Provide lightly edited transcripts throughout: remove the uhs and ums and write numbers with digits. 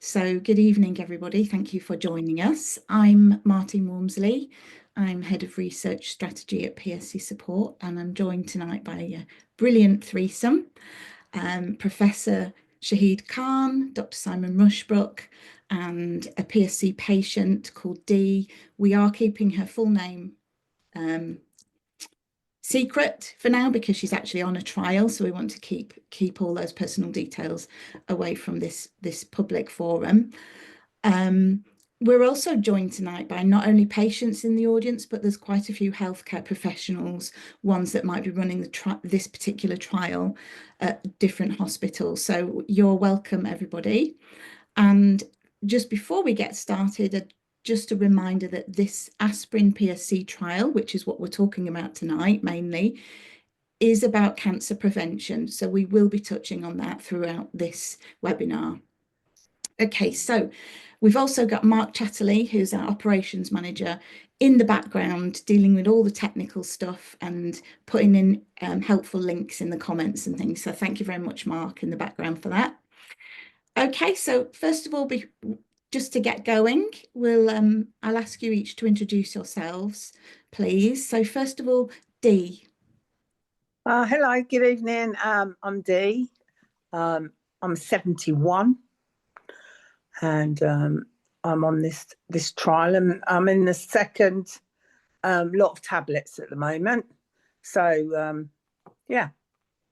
So good evening, everybody. Thank you for joining us. I'm Martine Wormsley. I'm Head of Research Strategy at PSC Support, and I'm joined tonight by a brilliant threesome, Professor Shahid Khan, Dr. Simon Rushbrook, and a PSC patient called Dee. We are keeping her full name secret for now because she's actually on a trial, so we want to keep all those personal details away from this public forum. We're also joined tonight by not only patients in the audience, but there's quite a few healthcare professionals, ones that might be running this particular trial at different hospitals. So you're welcome, everybody. And just before we get started, just a reminder that this Asp-PSC trial, which is what we're talking about tonight mainly, is about cancer prevention. So we will be touching on that throughout this webinar. Okay, so we've also got Mark Chatterley, who's our operations manager, in the background dealing with all the technical stuff and putting in helpful links in the comments and things. So thank you very much, Mark, in the background for that. Okay, so first of all, just to get going, I'll ask you each to introduce yourselves, please. So first of all, Dee. Hello, good evening. I'm Dee. I'm 71, and I'm on this trial, and I'm in the second lot of tablets at the moment. So yeah.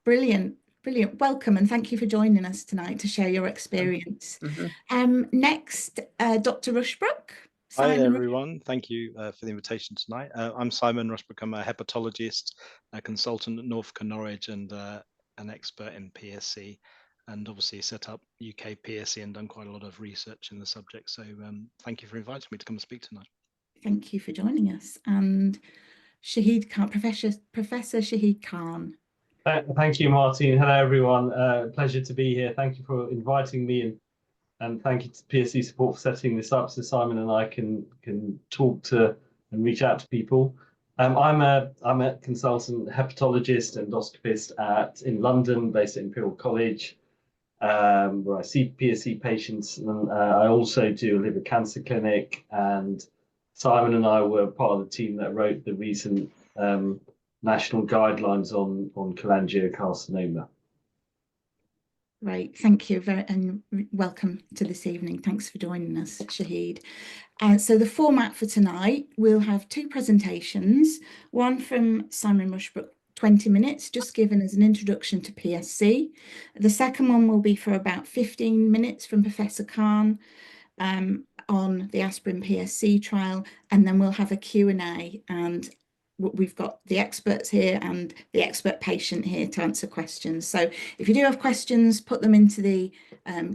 Brilliant. Brilliant. Welcome, and thank you for joining us tonight to share your experience. Next, Dr. Rushbrook. Hi, everyone. Thank you for the invitation tonight. I'm Simon Rushbrook. I'm a hepatologist, a consultant at Norfolk and Norwich, and an expert in PSC, and obviously set up UK-PSC and done quite a lot of research in the subject. So thank you for inviting me to come and speak tonight. Thank you for joining us. And Shahid Khan, Professor Shahid Khan. Thank you, Martine. Hello, everyone. Pleasure to be here. Thank you for inviting me, and thank you to PSC Support for setting this up so Simon and I can talk to and reach out to people. I'm a consultant hepatologist and endoscopist in London, based at Imperial College, where I see PSC patients, and I also do a liver cancer clinic. And Simon and I were part of the team that wrote the recent national guidelines on cholangiocarcinoma. Right, thank you and welcome to this evening. Thanks for joining us, Shahid. So the format for tonight, we'll have two presentations, one from Simon Rushbrook, 20 minutes, just given as an introduction to PSC. The second one will be for about 15 minutes from Professor Khan on the Asp-PSC trial, and then we'll have a Q&A, and we've got the experts here and the expert patient here to answer questions. So if you do have questions, put them into the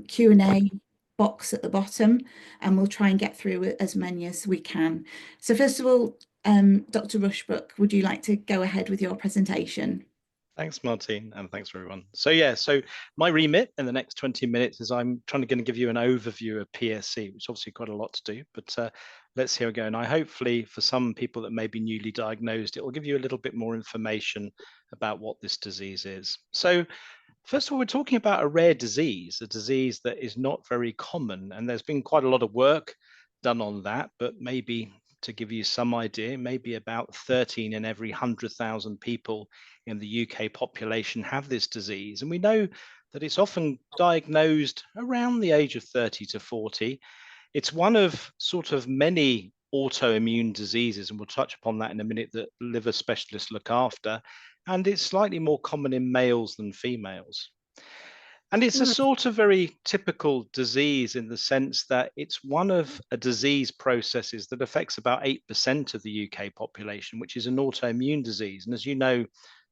Q&A box at the bottom, and we'll try and get through as many as we can. So first of all, Dr. Rushbrook, would you like to go ahead with your presentation? Thanks, Martine, and thanks for everyone. So yeah, so my remit in the next 20 minutes is I'm going to give you an overview of PSC, which is obviously quite a lot to do, but let's hear it go. And I hopefully, for some people that may be newly diagnosed, it will give you a little bit more information about what this disease is. So first of all, we're talking about a rare disease, a disease that is not very common, and there's been quite a lot of work done on that, but maybe to give you some idea, maybe about 13 in every 100,000 people in the UK population have this disease. And we know that it's often diagnosed around the age of 30 to 40. It's one of sort of many autoimmune diseases, and we'll touch upon that in a minute, that liver specialists look after. And it's slightly more common in males than females. And it's a sort of very typical disease in the sense that it's one of a disease processes that affects about 8% of the UK population, which is an autoimmune disease. And as you know,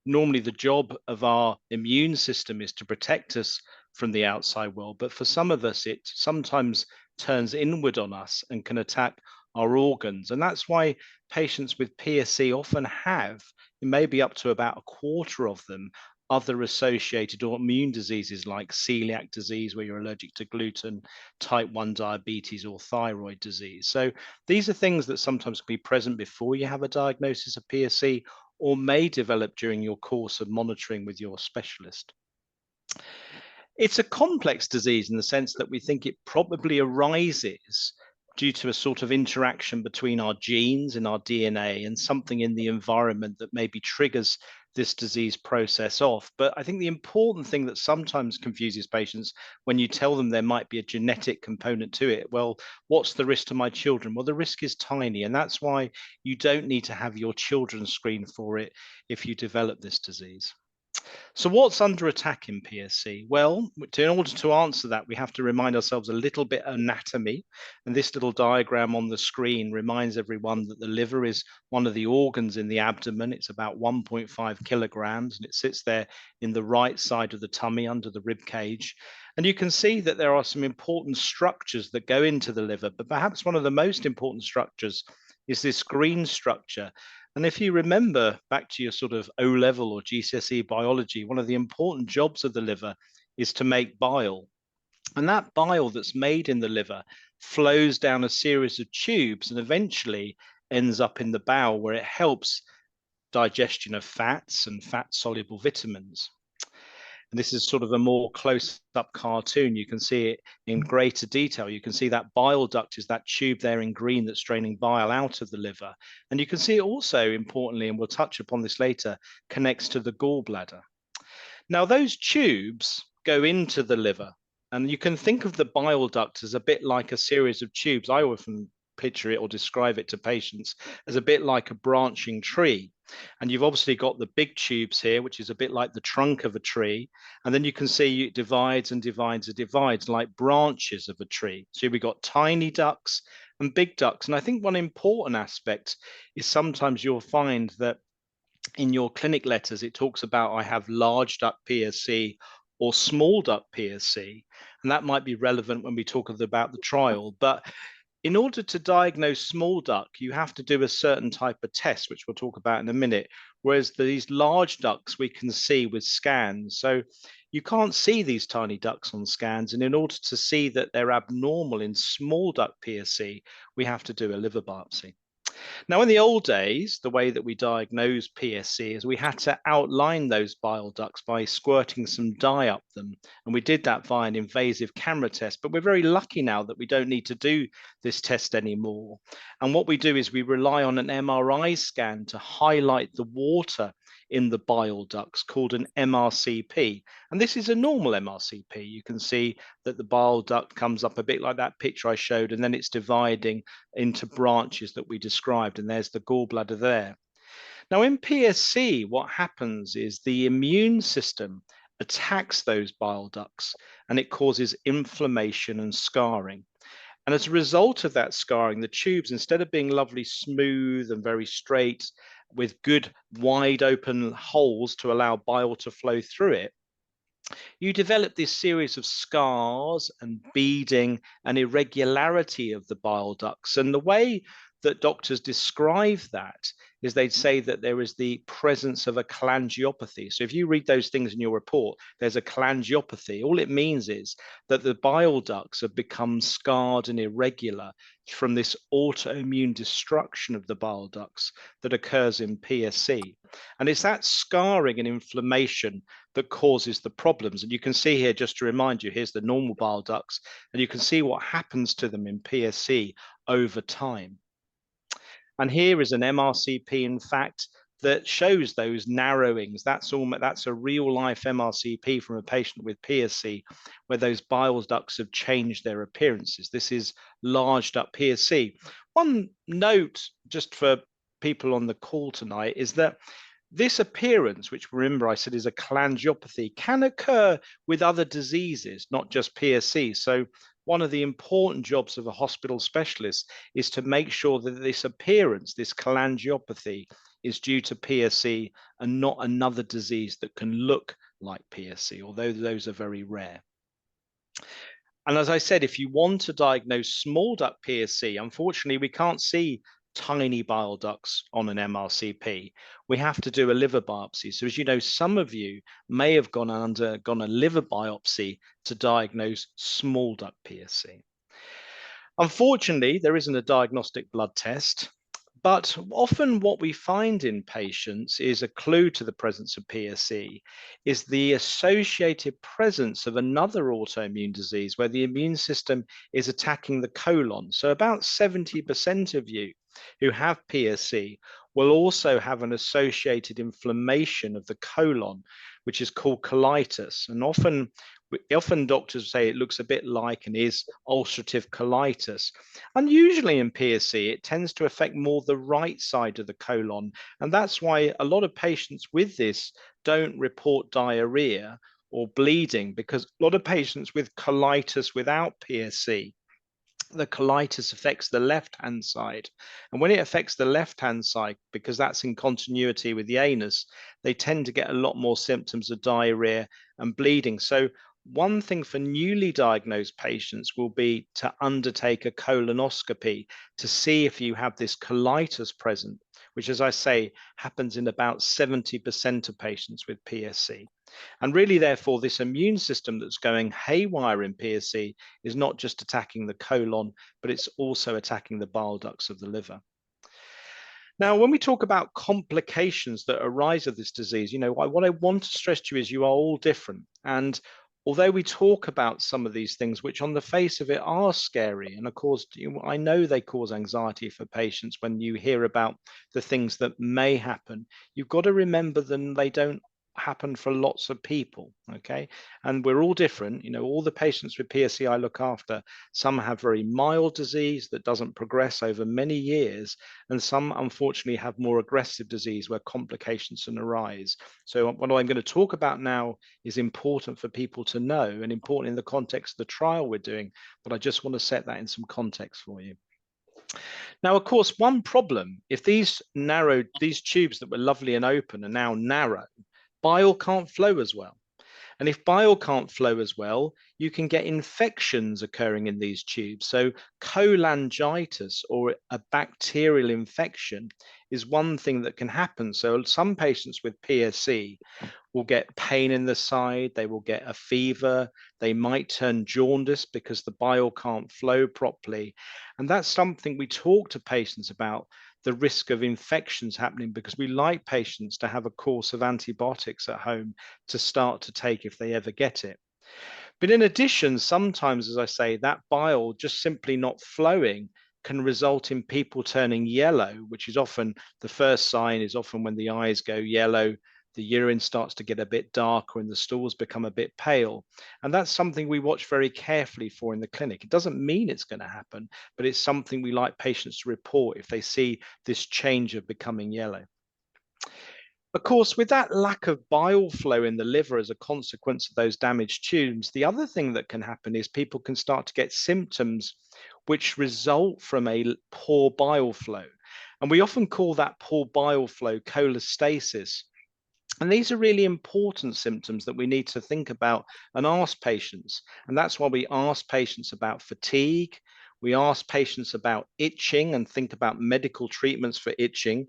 normally the job of our immune system is to protect us from the outside world. But for some of us, it sometimes turns inward on us and can attack our organs. And that's why patients with PSC often have, maybe up to about a quarter of them, other associated autoimmune diseases like celiac disease, where you're allergic to gluten, type 1 diabetes, or thyroid disease. So these are things that sometimes can be present before you have a diagnosis of PSC, or may develop during your course of monitoring with your specialist. It's a complex disease in the sense that we think it probably arises due to a sort of interaction between our genes and our DNA and something in the environment that maybe triggers this disease process off. But I think the important thing that sometimes confuses patients when you tell them there might be a genetic component to it, well, what's the risk to my children? Well, the risk is tiny, and that's why you don't need to have your children screened for it if you develop this disease. So what's under attack in PSC? Well, in order to answer that, we have to remind ourselves a little bit anatomy. And this little diagram on the screen reminds everyone that the liver is one of the organs in the abdomen. It's about 1.5 kilograms, and it sits there in the right side of the tummy under the rib cage. And you can see that there are some important structures that go into the liver, but perhaps one of the most important structures is this green structure. And if you remember back to your sort of O-level or GCSE biology, one of the important jobs of the liver is to make bile. And that bile that's made in the liver flows down a series of tubes and eventually ends up in the bowel, where it helps digestion of fats and fat-soluble vitamins. And this is sort of a more close-up cartoon. You can see it in greater detail. You can see that bile duct is that tube there in green that's draining bile out of the liver. And you can see it also, importantly, and we'll touch upon this later, connects to the gallbladder. Now, those tubes go into the liver, and you can think of the bile duct as a bit like a series of tubes. I often picture it or describe it to patients as a bit like a branching tree. And you've obviously got the big tubes here, which is a bit like the trunk of a tree. And then you can see it divides and divides and divides like branches of a tree. So we've got tiny ducts and big ducts. And I think one important aspect is sometimes you'll find that in your clinic letters, it talks about I have large duct PSC or small duct PSC. And that might be relevant when we talk about the trial. But in order to diagnose small duct, you have to do a certain type of test, which we'll talk about in a minute, whereas these large ducts we can see with scans. So you can't see these tiny ducts on scans, and in order to see that they're abnormal in small duct PSC, we have to do a liver biopsy. Now, in the old days, the way that we diagnosed PSC is we had to outline those bile ducts by squirting some dye up them. And we did that via an invasive camera test. But we're very lucky now that we don't need to do this test anymore. And what we do is we rely on an MRI scan to highlight the water in the bile ducts, called an MRCP. And this is a normal MRCP. You can see that the bile duct comes up a bit like that picture I showed, and then it's dividing into branches that we described, and there's the gallbladder there. Now, in PSC, what happens is the immune system attacks those bile ducts, and it causes inflammation and scarring. And as a result of that scarring, the tubes, instead of being lovely, smooth and very straight with good wide open holes to allow bile to flow through it, you develop this series of scars and beading and irregularity of the bile ducts. And the way that doctors describe that is they'd say that there is the presence of a cholangiopathy. So if you read those things in your report, there's a cholangiopathy. All it means is that the bile ducts have become scarred and irregular from this autoimmune destruction of the bile ducts that occurs in PSC. And it's that scarring and inflammation that causes the problems. And you can see here, just to remind you, here's the normal bile ducts, and you can see what happens to them in PSC over time. And here is an MRCP, in fact, that shows those narrowings. That's a real life MRCP from a patient with PSC, where those bile ducts have changed their appearances. This is large duct PSC. One note, just for people on the call tonight, is that this appearance, which remember I said is a cholangiopathy, can occur with other diseases, not just PSC. So one of the important jobs of a hospital specialist is to make sure that this appearance, this cholangiopathy, is due to PSC and not another disease that can look like PSC, although those are very rare. And as I said, if you want to diagnose small duct PSC, unfortunately, we can't see tiny bile ducts on an MRCP. We have to do a liver biopsy. So as you know, some of you may have undergone a liver biopsy to diagnose small duct PSC. Unfortunately, there isn't a diagnostic blood test, But often what we find in patients is a clue to the presence of PSC is the associated presence of another autoimmune disease where the immune system is attacking the colon. So about 70% of you who have PSC will also have an associated inflammation of the colon, which is called colitis. And often doctors say it looks a bit like and is ulcerative colitis. Unusually in PSC, it tends to affect more the right side of the colon. And that's why a lot of patients with this don't report diarrhea or bleeding, because a lot of patients with colitis without PSC, the colitis affects the left-hand side. And when it affects the left-hand side, because that's in continuity with the anus, they tend to get a lot more symptoms of diarrhea and bleeding. So one thing for newly diagnosed patients will be to undertake a colonoscopy to see if you have this colitis present, which, as I say, happens in about 70% of patients with PSC. And really, therefore, this immune system that's going haywire in PSC is not just attacking the colon, but it's also attacking the bile ducts of the liver. Now, when we talk about complications that arise of this disease, what I want to stress to you is you are all different. And although we talk about some of these things, which on the face of it are scary, and of course, I know they cause anxiety for patients when you hear about the things that may happen, you've got to remember that they don't happen for lots of people, okay? And we're all different. All the patients with PSC I look after, some have very mild disease that doesn't progress over many years, and some unfortunately have more aggressive disease where complications can arise. So what I'm going to talk about now is important for people to know and important in the context of the trial we're doing, but I just want to set that in some context for you. Now, of course, one problem, if these tubes that were lovely and open are now narrow, bile can't flow as well. And if bile can't flow as well, you can get infections occurring in these tubes. So cholangitis, or a bacterial infection, is one thing that can happen. So some patients with PSC will get pain in the side, they will get a fever, they might turn jaundiced because the bile can't flow properly. And that's something we talk to patients about, the risk of infections happening, because we like patients to have a course of antibiotics at home to start to take if they ever get it. But in addition, sometimes, as I say, that bile just simply not flowing can result in people turning yellow, which is often the first sign is often when the eyes go yellow, the urine starts to get a bit darker and the stools become a bit pale. And that's something we watch very carefully for in the clinic. It doesn't mean it's going to happen, but it's something we like patients to report if they see this change of becoming yellow. Of course, with that lack of bile flow in the liver as a consequence of those damaged tubes, the other thing that can happen is people can start to get symptoms which result from a poor bile flow. And we often call that poor bile flow cholestasis. And these are really important symptoms that we need to think about and ask patients. And that's why we ask patients about fatigue. We ask patients about itching and think about medical treatments for itching.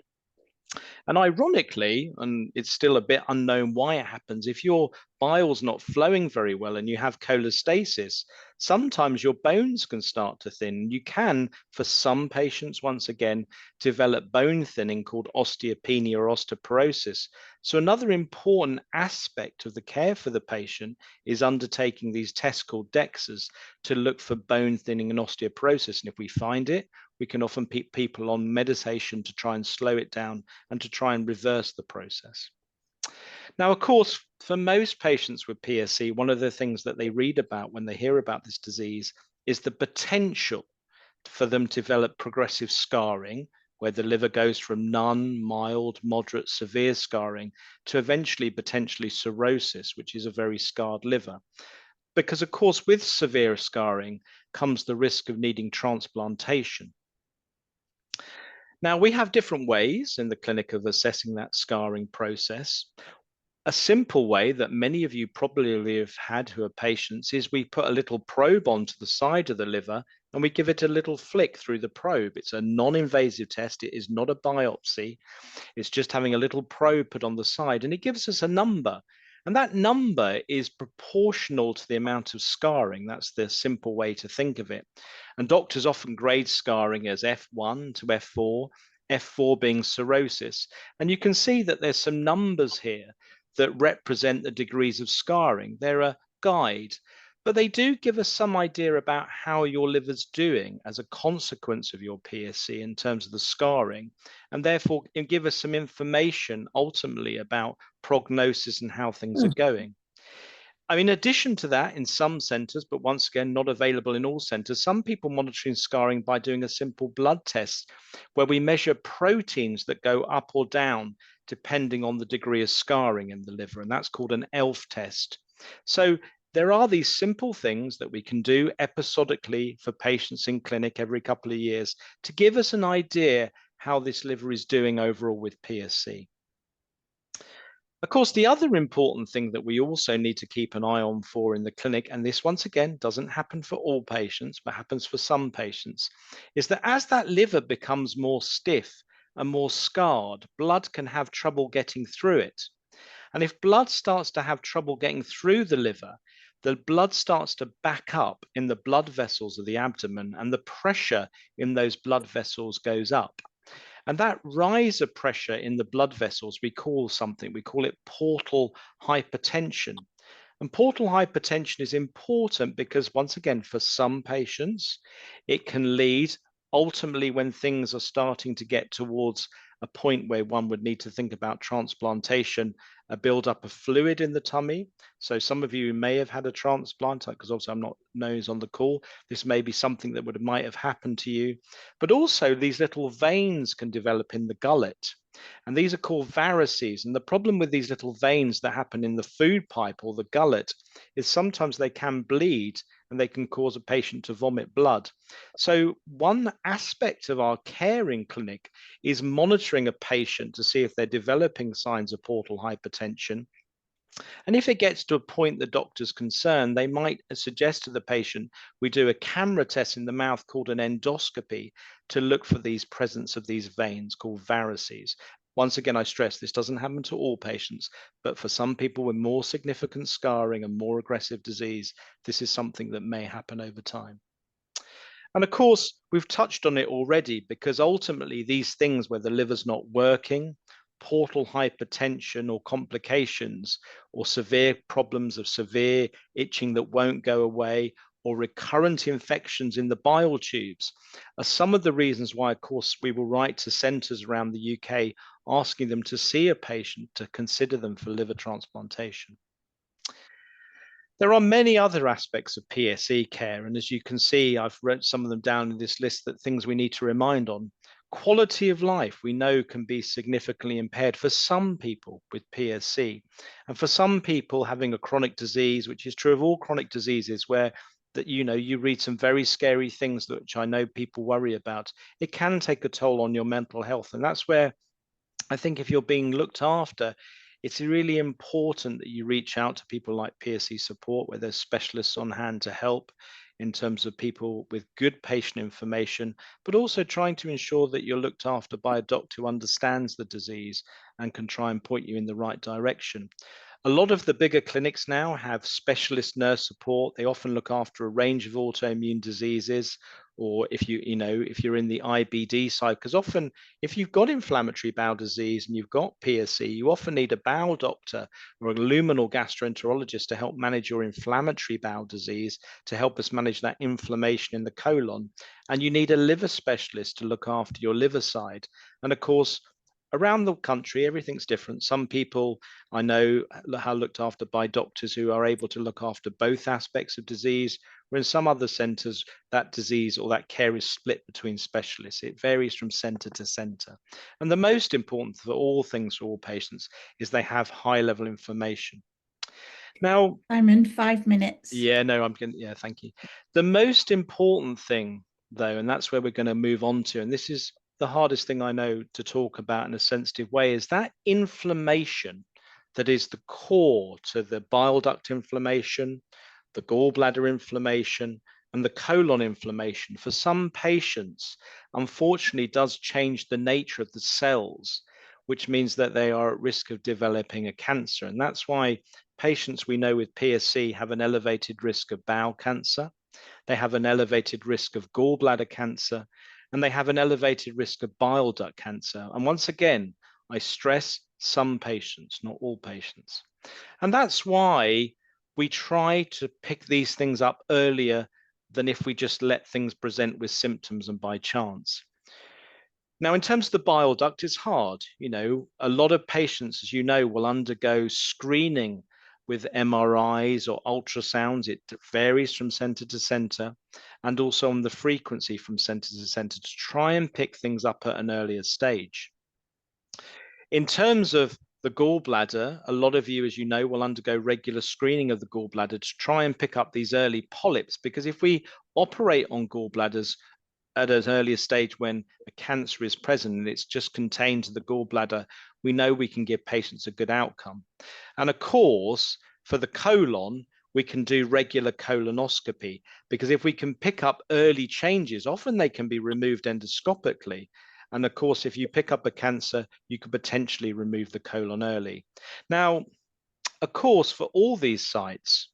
And ironically, and it's still a bit unknown why it happens, if your bile's not flowing very well and you have cholestasis, sometimes your bones can start to thin. You can, for some patients, once again, develop bone thinning called osteopenia or osteoporosis. So another important aspect of the care for the patient is undertaking these tests called DEXAs to look for bone thinning and osteoporosis. And if we find it, we can often put people on medication to try and slow it down and to try and reverse the process. Now, of course, for most patients with PSC, one of the things that they read about when they hear about this disease is the potential for them to develop progressive scarring, where the liver goes from none, mild, moderate, severe scarring to eventually potentially cirrhosis, which is a very scarred liver. Because, of course, with severe scarring comes the risk of needing transplantation. Now, we have different ways in the clinic of assessing that scarring process. A simple way that many of you probably have had who are patients is we put a little probe onto the side of the liver and we give it a little flick through the probe. It's a non-invasive test. It is not a biopsy. It's just having a little probe put on the side and it gives us a number. And that number is proportional to the amount of scarring. That's the simple way to think of it. And doctors often grade scarring as F1 to F4. F4 being cirrhosis. And you can see that there's some numbers here that represent the degrees of scarring. They're a guide, but they do give us some idea about how your liver's doing as a consequence of your PSC in terms of the scarring, and therefore give us some information ultimately about prognosis and how things are going. I mean, in addition to that, in some centres, but once again, not available in all centres, some people monitoring scarring by doing a simple blood test where we measure proteins that go up or down depending on the degree of scarring in the liver, and that's called an ELF test. So there are these simple things that we can do episodically for patients in clinic every couple of years to give us an idea how this liver is doing overall with PSC. Of course, the other important thing that we also need to keep an eye on for in the clinic, and this once again doesn't happen for all patients, but happens for some patients, is that as that liver becomes more stiff and more scarred, blood can have trouble getting through it. And if blood starts to have trouble getting through the liver, the blood starts to back up in the blood vessels of the abdomen, and the pressure in those blood vessels goes up. And that rise of pressure in the blood vessels, we call it portal hypertension. And portal hypertension is important because, once again, for some patients, it can lead ultimately when things are starting to get towards a point where one would need to think about transplantation, a buildup of fluid in the tummy. So some of you may have had a transplant, because obviously I'm not knows on the call. This may be something that might have happened to you. But also these little veins can develop in the gullet. And these are called varices. And the problem with these little veins that happen in the food pipe or the gullet is sometimes they can bleed and they can cause a patient to vomit blood. So one aspect of our care in clinic is monitoring a patient to see if they're developing signs of portal hypertension. And if it gets to a point the doctor's concerned, they might suggest to the patient we do a camera test in the mouth called an endoscopy to look for these presence of these veins called varices. Once again, I stress this doesn't happen to all patients, but for some people with more significant scarring and more aggressive disease, this is something that may happen over time. And of course, we've touched on it already, because ultimately these things where the liver's not working, portal hypertension or complications, or severe problems of severe itching that won't go away, or recurrent infections in the bile tubes are some of the reasons why, of course, we will write to centres around the UK asking them to see a patient to consider them for liver transplantation. There are many other aspects of PSC care, and as you can see, I've wrote some of them down in this list, that things we need to remind on. Quality of life, we know, can be significantly impaired for some people with PSC, and for some people having a chronic disease, which is true of all chronic diseases, where that you read some very scary things which I know people worry about. It can take a toll on your mental health, and that's where I think if you're being looked after, it's really important that you reach out to people like PSC support, where there's specialists on hand to help in terms of people with good patient information, but also trying to ensure that you're looked after by a doctor who understands the disease and can try and point you in the right direction. A lot of the bigger clinics now have specialist nurse support. They often look after a range of autoimmune diseases, or if you're in the IBD side, because often if you've got inflammatory bowel disease and you've got PSC, you often need a bowel doctor or a luminal gastroenterologist to help manage your inflammatory bowel disease, to help us manage that inflammation in the colon. And you need a liver specialist to look after your liver side. And of course, around the country, everything's different. Some people I know are looked after by doctors who are able to look after both aspects of disease, where in some other centres, that disease or that care is split between specialists. It varies from centre to centre. And the most important for all things for all patients is they have high-level information. Now, Simon, 5 minutes. Yeah, no, thank you. The most important thing, though, and that's where we're going to move on to, and this is the hardest thing I know to talk about in a sensitive way, is that inflammation that is the core to the bile duct inflammation, the gallbladder inflammation, and the colon inflammation. For some patients, unfortunately, does change the nature of the cells, which means that they are at risk of developing a cancer. And that's why patients we know with PSC have an elevated risk of bowel cancer. They have an elevated risk of gallbladder cancer, and they have an elevated risk of bile duct cancer. And once again, I stress some patients, not all patients. And that's why we try to pick these things up earlier than if we just let things present with symptoms and by chance. Now, in terms of the bile duct, it's hard. You know, a lot of patients, as you know, will undergo screening with MRIs or ultrasounds. It varies from center to center, and also on the frequency from center to center to try and pick things up at an earlier stage. In terms of the gallbladder, a lot of you, as you know, will undergo regular screening of the gallbladder to try and pick up these early polyps, because if we operate on gallbladders at an earlier stage when a cancer is present and it's just contained to the gallbladder, we know we can give patients a good outcome. And of course, for the colon, we can do regular colonoscopy, because if we can pick up early changes, often they can be removed endoscopically. And of course, if you pick up a cancer, you could potentially remove the colon early. Now, of course, for all these sites,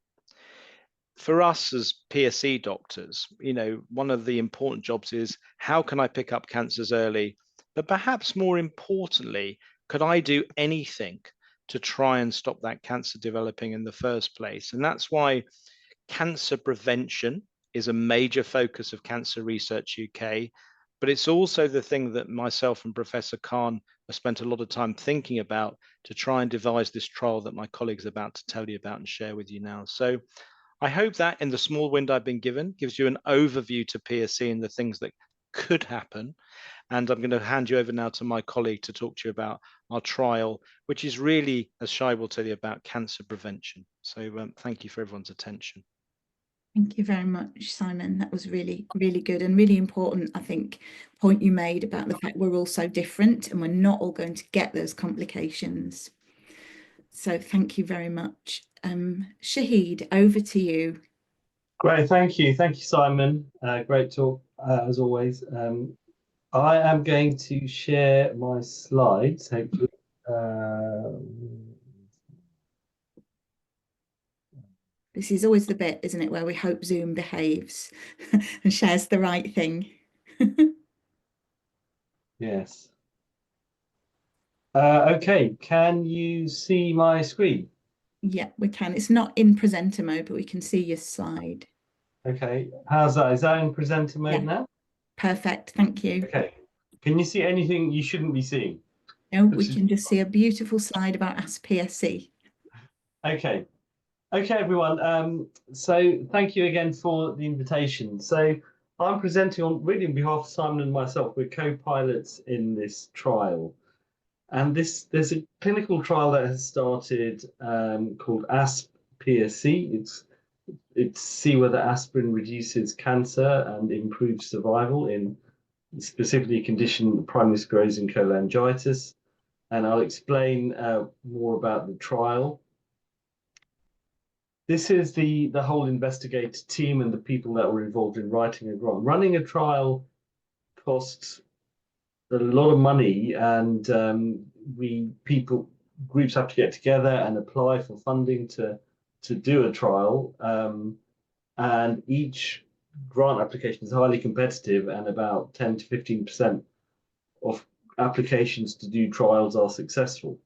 for us as PSC doctors, you know, one of the important jobs is how can I pick up cancers early? But perhaps more importantly, could I do anything to try and stop that cancer developing in the first place? And that's why cancer prevention is a major focus of Cancer Research UK, but it's also the thing that myself and Professor Khan have spent a lot of time thinking about to try and devise this trial that my colleagues are about to tell you about and share with you now. So I hope that in the small window I've been given gives you an overview to PSC and the things that could happen. And I'm going to hand you over now to my colleague to talk to you about our trial, which is really, as Shahid will tell you, about cancer prevention. So thank you for everyone's attention. Thank you very much, Simon. That was really, really good and really important, I think, point you made about the fact we're all so different and we're not all going to get those complications. So thank you very much. Shahid, over to you. Great, thank you. Thank you, Simon. Great talk, as always. I am going to share my slides, hopefully. This is always the bit, isn't it, where we hope Zoom behaves and shares the right thing. Yes. Okay, can you see my screen? Yeah, we can. It's not in presenter mode, but we can see your slide. Okay, how's that? Is that in presenter mode now? Perfect, thank you. Okay, can you see anything you shouldn't be seeing? No, we can just see a beautiful slide about Asp-PSC. Okay. Okay, everyone. So thank you again for the invitation. So I'm presenting on behalf of Simon and myself. We're co-pilots in this trial. And there's a clinical trial that has started called Asp-PSC. It's see whether aspirin reduces cancer and improves survival in specifically a condition, primary sclerosing cholangitis. And I'll explain more about the trial. This is the whole investigator team and the people that were involved in writing a grant. Running a trial costs a lot of money, and groups have to get together and apply for funding to do a trial. And each grant application is highly competitive, and about 10 to 15% of applications to do trials are successful.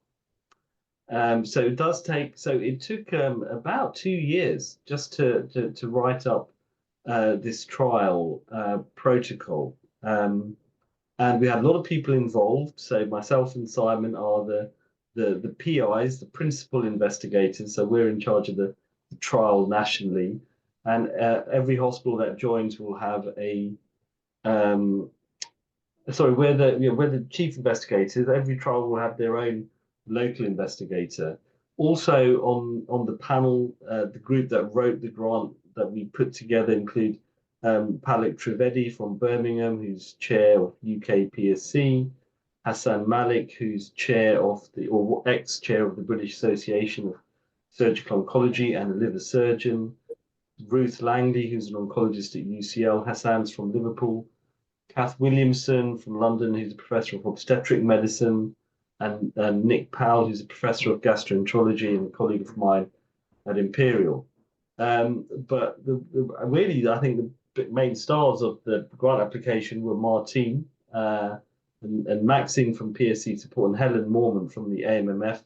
So it does take. So it took about 2 years just to write up this trial protocol, and we had a lot of people involved. So myself and Simon are the PIs, the principal investigators. So we're in charge of the trial nationally, and every hospital that joins will have a we're the chief investigators. Every trial will have their own local investigator. Also on the panel, the group that wrote the grant that we put together include Palak Trivedi from Birmingham, who's chair of UK-PSC, Hassan Malik, who's chair of ex-chair of the British Association of Surgical Oncology and a liver surgeon, Ruth Langley, who's an oncologist at UCL, Hassan's from Liverpool, Kath Williamson from London, who's a professor of obstetric medicine, and Nick Powell, who's a professor of gastroenterology and a colleague of mine at Imperial. But really, I think main stars of the grant application were Martine and Maxine from PSC Support and Helen Mormon from the AMMF,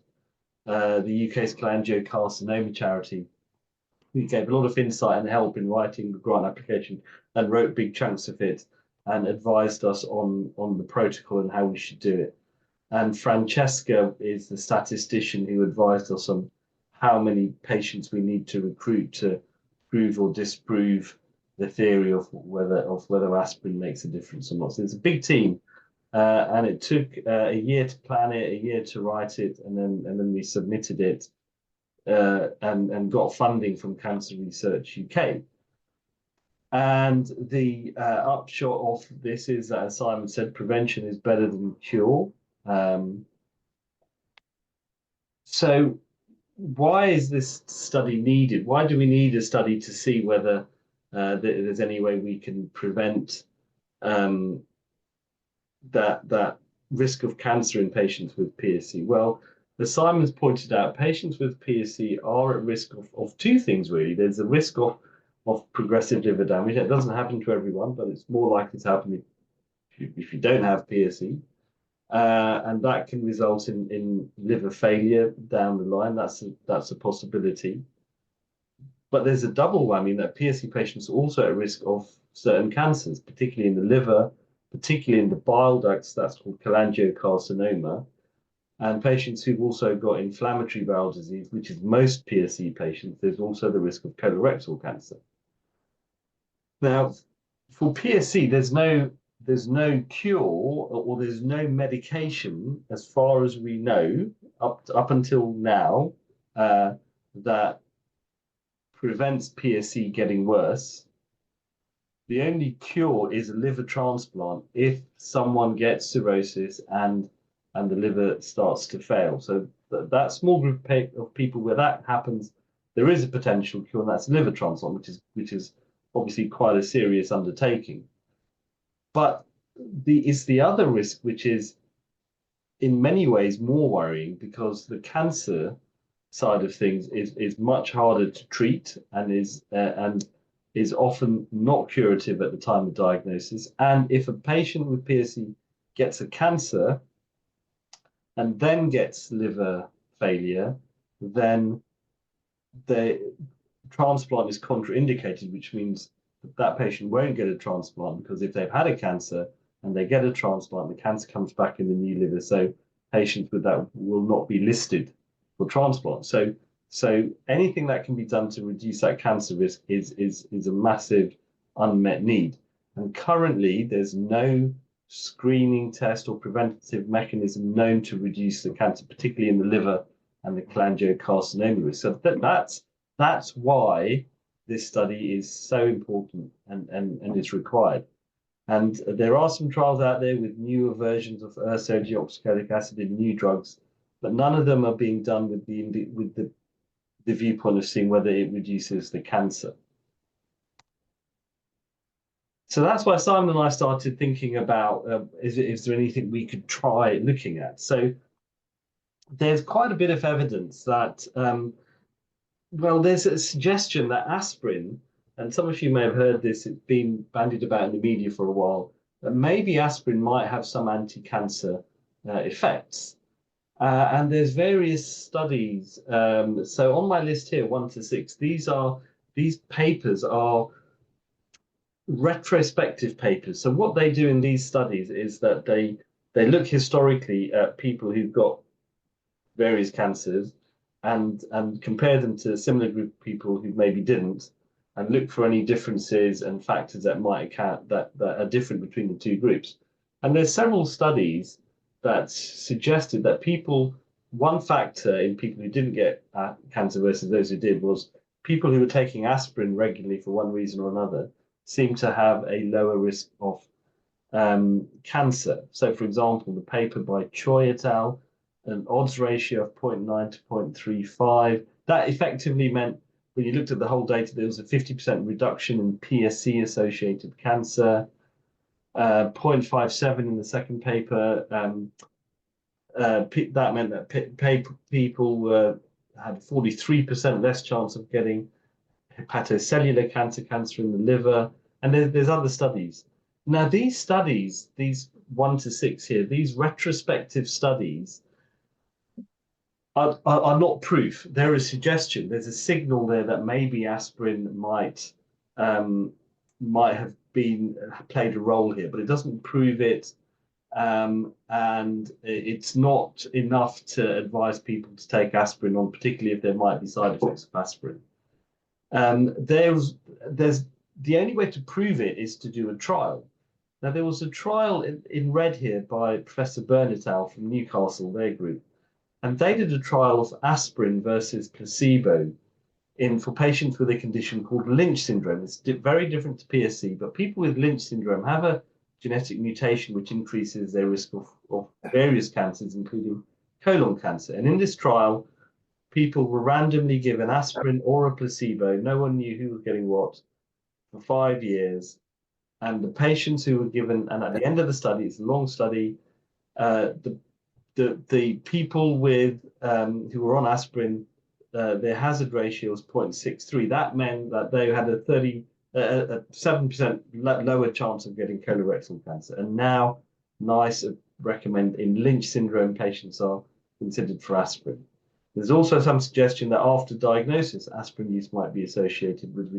the UK's cholangiocarcinoma charity. We gave a lot of insight and help in writing the grant application and wrote big chunks of it and advised us on the protocol and how we should do it. And Francesca is the statistician who advised us on how many patients we need to recruit to prove or disprove the theory of whether aspirin makes a difference or not. So it's a big team, and it took a year to plan it, a year to write it, and then we submitted it and got funding from Cancer Research UK. And the upshot of this is that, as Simon said, prevention is better than cure. So why is this study needed? Why do we need a study to see whether there's any way we can prevent that risk of cancer in patients with PSC? Well, as Simon's pointed out, patients with PSC are at risk of two things, really. There's a risk of progressive liver damage. It doesn't happen to everyone, but it's more likely to happen if you don't have PSC. And that can result in liver failure down the line. That's a possibility. But there's a double whammy that PSC patients are also at risk of certain cancers, particularly in the liver, particularly in the bile ducts. That's called cholangiocarcinoma. And patients who've also got inflammatory bowel disease, which is most PSC patients, there's also the risk of colorectal cancer. Now, for PSC, there's no cure or there's no medication, as far as we know, up until now, that prevents PSC getting worse. The only cure is a liver transplant if someone gets cirrhosis and the liver starts to fail. So that small group of people where that happens, there is a potential cure, and that's liver transplant, which is obviously quite a serious undertaking. But it's the other risk, which is in many ways more worrying, because the cancer side of things is much harder to treat and is often not curative at the time of diagnosis. And if a patient with PSC gets a cancer and then gets liver failure, then the transplant is contraindicated, which means that patient won't get a transplant, because if they've had a cancer and they get a transplant, the cancer comes back in the new liver. So patients with that will not be listed for transplant. So anything that can be done to reduce that cancer risk is a massive unmet need. And currently, there's no screening test or preventative mechanism known to reduce the cancer, particularly in the liver and the cholangiocarcinoma risk. So that's why this study is so important and is required. And there are some trials out there with newer versions of ursodeoxycholic acid in new drugs, but none of them are being done with the viewpoint of seeing whether it reduces the cancer. So that's why Simon and I started thinking about, is there anything we could try looking at? So there's quite a bit of evidence that, well, there's a suggestion that aspirin, and some of you may have heard this, it's been bandied about in the media for a while, that maybe aspirin might have some anti-cancer effects. And there's various studies. So on my list here, 1 to 6, these papers are retrospective papers. So what they do in these studies is that they look historically at people who've got various cancers and compare them to a similar group of people who maybe didn't, and look for any differences and factors that might account that are different between the two groups. And there's several studies that suggested that one factor in people who didn't get cancer versus those who did was people who were taking aspirin regularly for one reason or another seem to have a lower risk of cancer. So, for example, the paper by Choi et al., an odds ratio of 0.9 to 0.35, that effectively meant, when you looked at the whole data, there was a 50% reduction in PSC-associated cancer. 0.57 in the second paper. That meant that people had 43% less chance of getting hepatocellular cancer in the liver, And there's other studies. Now, these studies, these 1 to 6 here, these retrospective studies are not proof. They're a suggestion. There's a signal there that maybe aspirin might have played a role here, but it doesn't prove it. And it's not enough to advise people to take aspirin on, particularly if there might be side effects of aspirin. There's the only way to prove it is to do a trial. Now, there was a trial in red here by Professor Byrne et al. From Newcastle, their group, and they did a trial of aspirin versus placebo for patients with a condition called Lynch syndrome. It's very different to PSC, but people with Lynch syndrome have a genetic mutation which increases their risk of various cancers, including colon cancer. And in this trial, people were randomly given aspirin or a placebo. No one knew who was getting what for 5 years. And the patients who were given, and at the end of the study, it's a long study, the people with who were on aspirin, their hazard ratio was 0.63. That meant that they had a 7% lower chance of getting colorectal cancer. And now NICE recommend in Lynch syndrome patients are considered for aspirin. There's also some suggestion that after diagnosis, aspirin use might be associated with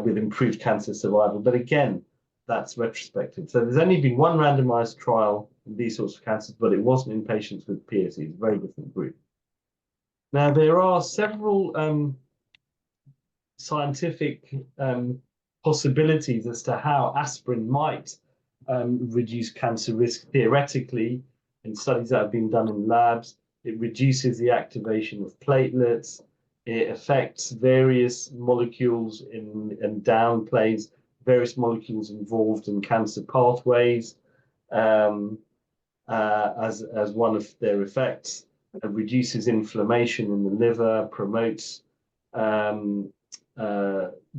with improved cancer survival. But again, that's retrospective. So there's only been one randomized trial in these sorts of cancers, but it wasn't in patients with PSC. It's a very different group. Now, there are several scientific possibilities as to how aspirin might reduce cancer risk theoretically in studies that have been done in labs. It reduces the activation of platelets. It affects various molecules and downplays various molecules involved in cancer pathways as one of their effects. It reduces inflammation in the liver, promotes the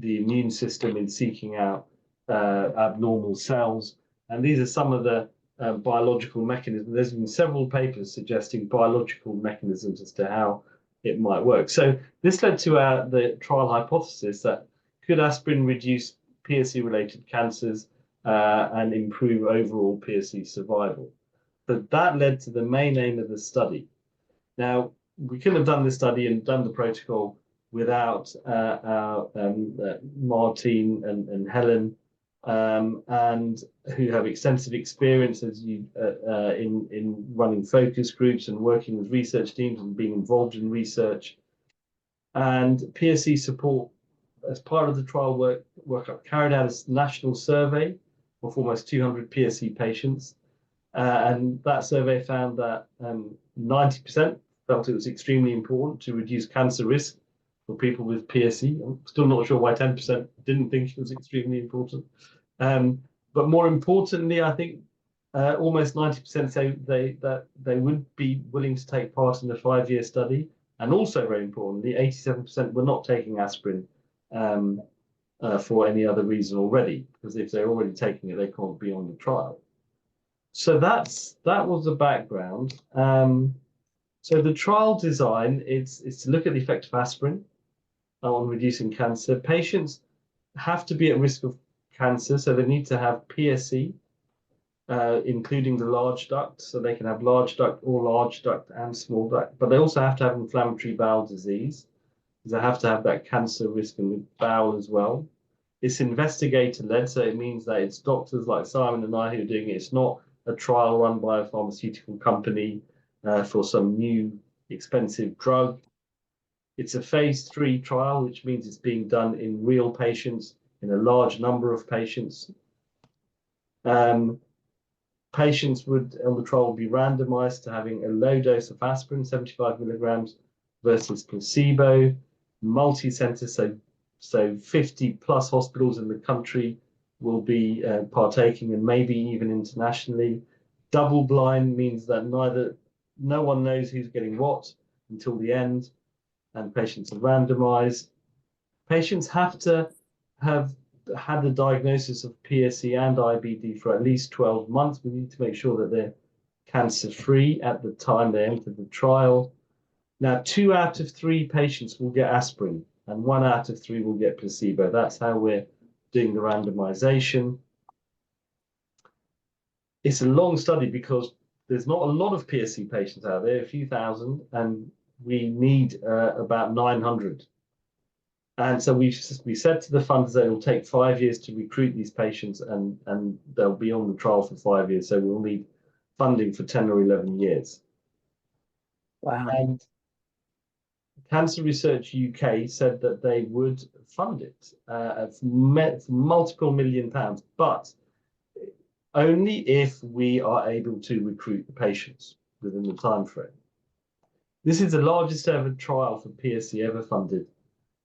immune system in seeking out abnormal cells. And these are some of the biological mechanisms. There's been several papers suggesting biological mechanisms as to how it might work. So this led to the trial hypothesis that could aspirin reduce PSC-related cancers and improve overall PSC survival. But that led to the main aim of the study. Now, we couldn't have done this study and done the protocol without Martine and Helen, and who have extensive experience in running focus groups and working with research teams and being involved in research. And PSC support, as part of the trial workup, carried out a national survey of almost 200 PSC patients. And that survey found that 90% felt it was extremely important to reduce cancer risk for people with PSC. I'm still not sure why 10% didn't think it was extremely important. But more importantly, I think almost 90% say that they would be willing to take part in a 5-year study. And also, very importantly, 87% were not taking aspirin for any other reason already, because if they're already taking it, they can't be on the trial. So that was the background. So the trial design is to look at the effect of aspirin on reducing cancer. Patients have to be at risk of cancer, so they need to have PSC, including the large duct, so they can have large duct or large duct and small duct, but they also have to have inflammatory bowel disease, because they have to have that cancer risk in the bowel as well. It's investigator-led, so it means that it's doctors like Simon and I who are doing it. It's not a trial run by a pharmaceutical company for some new expensive drug. It's a phase 3 trial, which means it's being done in real patients, in a large number of patients. Patients on the trial will be randomized to having a low dose of aspirin, 75 milligrams, versus placebo, multi-center, so 50 plus hospitals in the country will be partaking, and maybe even internationally. Double blind means that no one knows who's getting what until the end, and patients are randomized. Patients have to have had the diagnosis of PSC and IBD for at least 12 months. We need to make sure that they're cancer-free at the time they enter the trial. Now, 2 out of 3 patients will get aspirin, and 1 out of 3 will get placebo. That's how we're doing the randomization. It's a long study because there's not a lot of PSC patients out there, a few thousand, and we need about 900. And so we said to the funders that it will take 5 years to recruit these patients, and they'll be on the trial for 5 years. So we'll need funding for 10 or 11 years. Wow. And Cancer Research UK said that they would fund it at multiple £million, but only if we are able to recruit the patients within the time frame. This is the largest ever trial for PSC ever funded,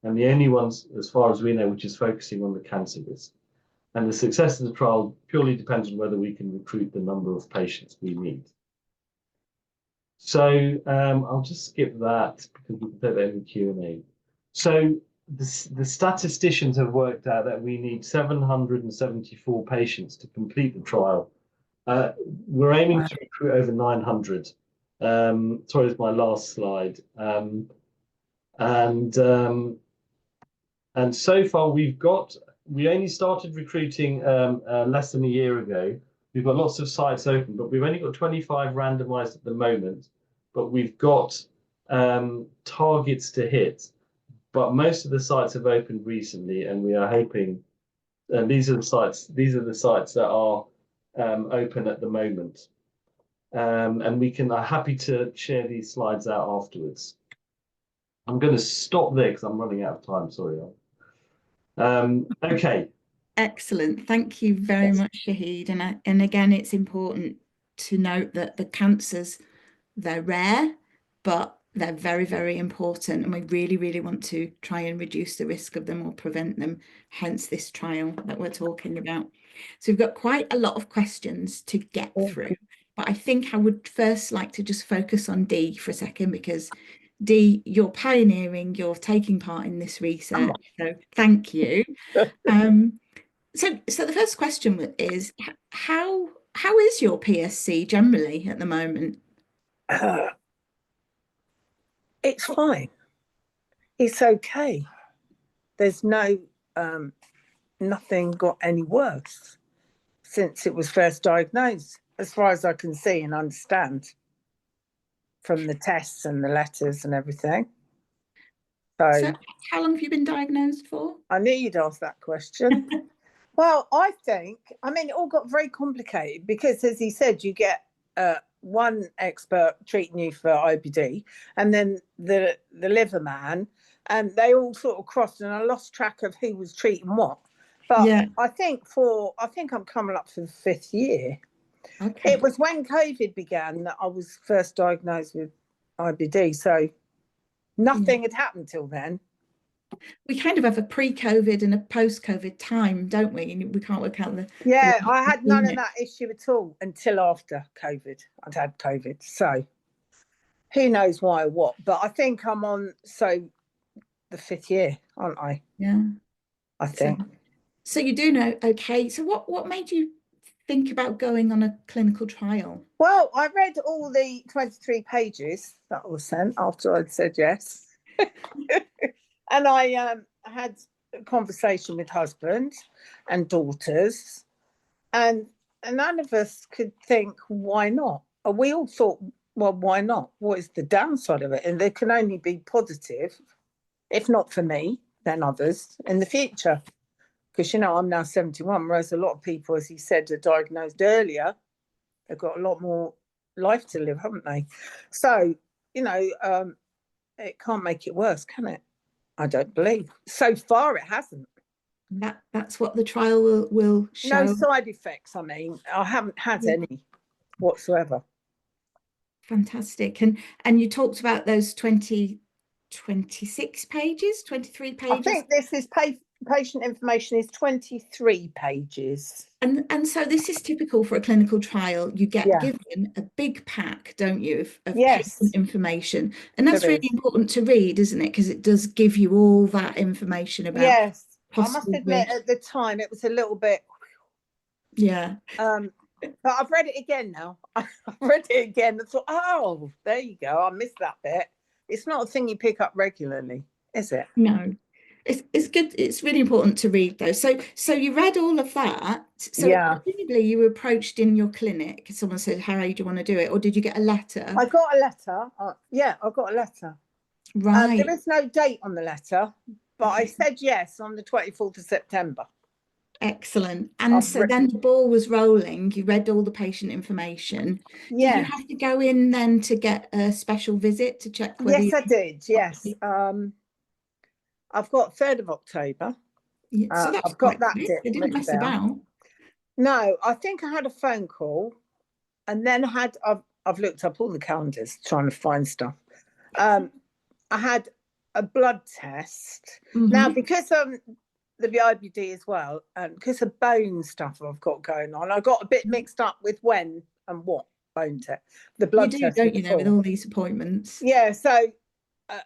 and the only ones, as far as we know, which is focusing on the cancer risk. And the success of the trial purely depends on whether we can recruit the number of patients we need. So I'll just skip that because we can take that in the Q&A. So the statisticians have worked out that we need 774 patients to complete the trial. We're aiming to recruit over 900. Sorry, it's my last slide. And so far we only started recruiting less than a year ago. We've got lots of sites open, but we've only got 25 randomized at the moment. But we've got targets to hit. But most of the sites have opened recently, and we are hoping. And these are the sites that are open at the moment. And we can. I'm happy to share these slides out afterwards. I'm going to stop there because I'm running out of time. Sorry. Okay. Excellent. Thank you very much, Shahid. And again, it's important to note that the cancers, they're rare, but they're very, very important. And we really, really want to try and reduce the risk of them or prevent them, hence this trial that we're talking about. So we've got quite a lot of questions to get through. But I think I would first like to just focus on Dee for a second, because Dee, you're pioneering, you're taking part in this research. So thank you. So the first question is, how is your PSC generally at the moment? It's fine. It's okay. There's nothing got any worse since it was first diagnosed, as far as I can see and understand from the tests and the letters and everything. So how long have you been diagnosed for? I knew you'd ask that question. Well, I mean, it all got very complicated because, as he said, you get one expert treating you for IBD, and then the liver man, and they all sort of crossed, and I lost track of who was treating what. But yeah. I think I'm coming up for the 5th year. Okay. It was when COVID began that I was first diagnosed with IBD, so nothing had happened till then. We kind of have a pre-COVID and a post-COVID time, don't we? And we can't work out the... Yeah, I had none of that issue at all until after COVID. I'd had COVID. So who knows why or what. But I think I'm on the 5th year, aren't I? Yeah. I think. So you do know, okay. So what made you think about going on a clinical trial? Well, I read all the 23 pages that was sent after I'd said yes. And I had a conversation with husband and daughters, and none of us could think, why not? We all thought, well, why not? What is the downside of it? And there can only be positive, if not for me, then others in the future. Because, I'm now 71, whereas a lot of people, as he said, are diagnosed earlier. They've got a lot more life to live, haven't they? So, it can't make it worse, can it? I don't believe. So far, it hasn't. That's what the trial will show. No side effects, I mean. I haven't had any whatsoever. Fantastic. And you talked about those 23 pages? I think this is patient information is 23 pages. And so this is typical for a clinical trial. You get given a big pack, don't you, of patient information. And that's really important to read, isn't it? Because it does give you all that information about... Yes, I must admit at the time it was a little bit... Yeah. But I've read it again now. I've read it again and thought, oh, there you go. I missed that bit. It's not a thing you pick up regularly, is it? No. It's good. It's really important to read those. So you read all of that. So Yeah. presumably you were approached in your clinic. Someone said, "Harry, do you want to do it?" Or did you get a letter? I got a letter. Yeah, I got a letter. Right. There is no date on the letter, but I said yes on the 24th of September. Excellent. And so then the ball was rolling. You read all the patient information. Yeah. Did you have to go in then to get a special visit to check whether Yes, I did. Yes. I've got 3rd of October. So that's I've got that quick. date. They didn't mess about. No, I think I had a phone call, and then I've looked up all the calendars trying to find stuff. I had a blood test. Now, because the IBD as well, and because of bone stuff I've got going on, I got a bit mixed up with when and what bone test. The blood you do, test, don't you know, with all these appointments? Yeah, so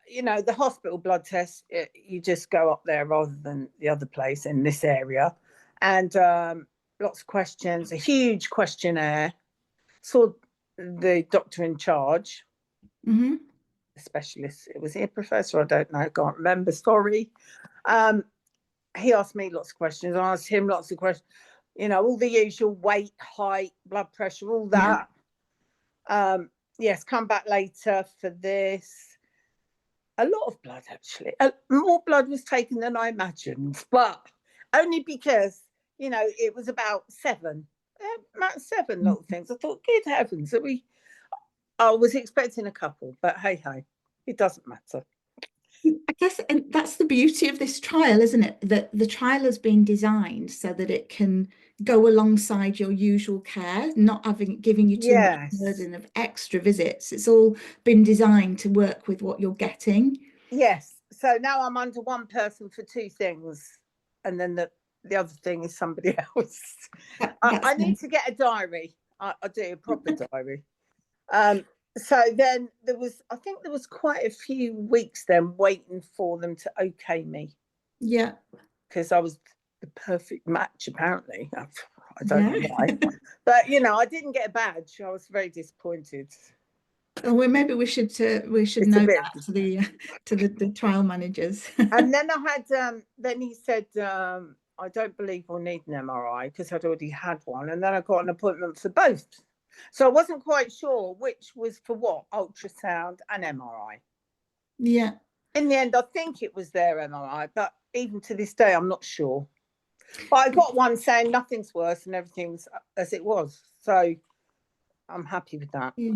you know, the hospital blood test, you just go up there rather than the other place in this area, and lots of questions, a huge questionnaire. Saw the doctor in charge, the specialist. Was he a professor? I don't know. I can't remember. Sorry. He asked me lots of questions. I asked him lots of questions. You know, all the usual: weight, height, blood pressure, all that. Yeah. Yes, come back later for this. A lot of blood, actually. More blood was taken than I imagined, but only because, you know, it was about 7 little things. I thought, good heavens, I was expecting a couple, but hey, it doesn't matter. I guess, and that's the beauty of this trial, isn't it? That the trial has been designed so that it can go alongside your usual care, not giving you too much burden of extra visits. It's all been designed to work with what you're getting. Yes. So now I'm under one person for 2 things, and then the other thing is somebody else. I need to get a diary. I do a proper diary. So then I think there was quite a few weeks then waiting for them to okay me. Yeah. Because I was the perfect match, apparently. I don't know why. But, you know, I didn't get a badge. I was very disappointed. Well, maybe we should know that to the trial managers. And then I had then he said I don't believe we'll need an MRI because I'd already had one, and then I got an appointment for both. So I wasn't quite sure which was for what, ultrasound and MRI. Yeah. In the end, I think it was their MRI, but even to this day, I'm not sure. But I got one saying nothing's worse and everything's as it was. So I'm happy with that. Yeah.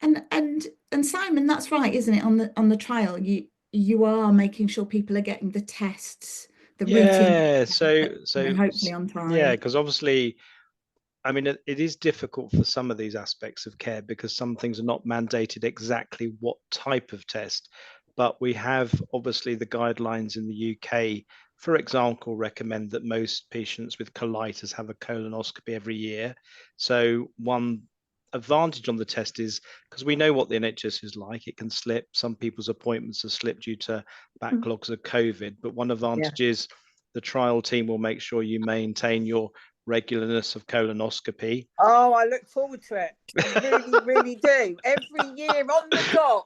And Simon, that's right, isn't it? On the trial, you are making sure people are getting the tests, the routine. So hopefully on time. Yeah, because obviously, I mean, it is difficult for some of these aspects of care because some things are not mandated exactly what type of test, but we have obviously the guidelines in the UK, for example, recommend that most patients with colitis have a colonoscopy every year. So one advantage on the test is because we know what the NHS is like, it can slip. Some people's appointments are slipped due to backlogs of COVID, but one advantage is the trial team will make sure you maintain your regularness of colonoscopy. Oh, I look forward to it. I really, really do. Every year on the dot.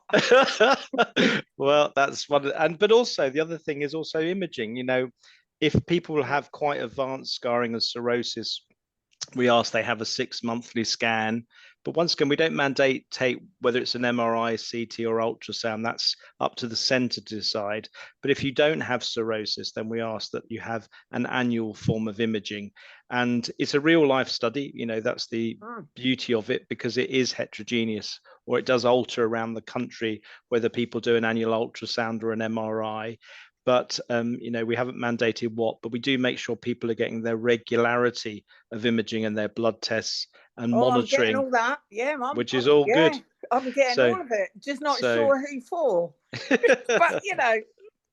Well, that's one. But also the other thing is also imaging. You know, if people have quite advanced scarring and cirrhosis, we ask they have a 6-monthly scan. But once again, we don't mandate whether it's an MRI, CT, or ultrasound. That's up to the centre to decide. But if you don't have cirrhosis, then we ask that you have an annual form of imaging. And it's a real life study. You know, that's the beauty of it, because it is heterogeneous, or it does alter around the country whether people do an annual ultrasound or an MRI. But, you know, we haven't mandated what, but we do make sure people are getting their regularity of imaging and their blood tests and monitoring. I'm getting all that. Yeah, which is all good. I'm getting all of it. Just not sure who for. But, you know.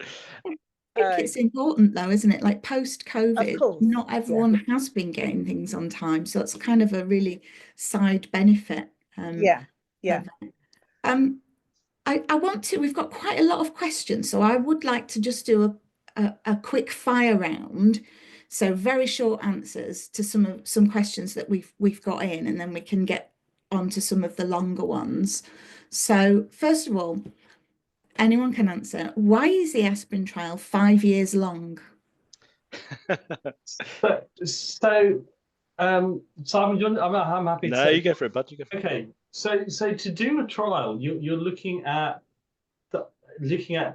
I think it's important though, isn't it? Like post-COVID, not everyone has been getting things on time. So it's kind of a really side benefit. We've got quite a lot of questions, so I would like to just do a quick fire round. So very short answers to some questions that we've got in, and then we can get on to some of the longer ones. So first of all, Anyone can answer. Why is the aspirin trial 5 years long? So Simon, I'm happy to No, say. you go for it, bud. You go for it. Okay, so to do a trial, you're looking at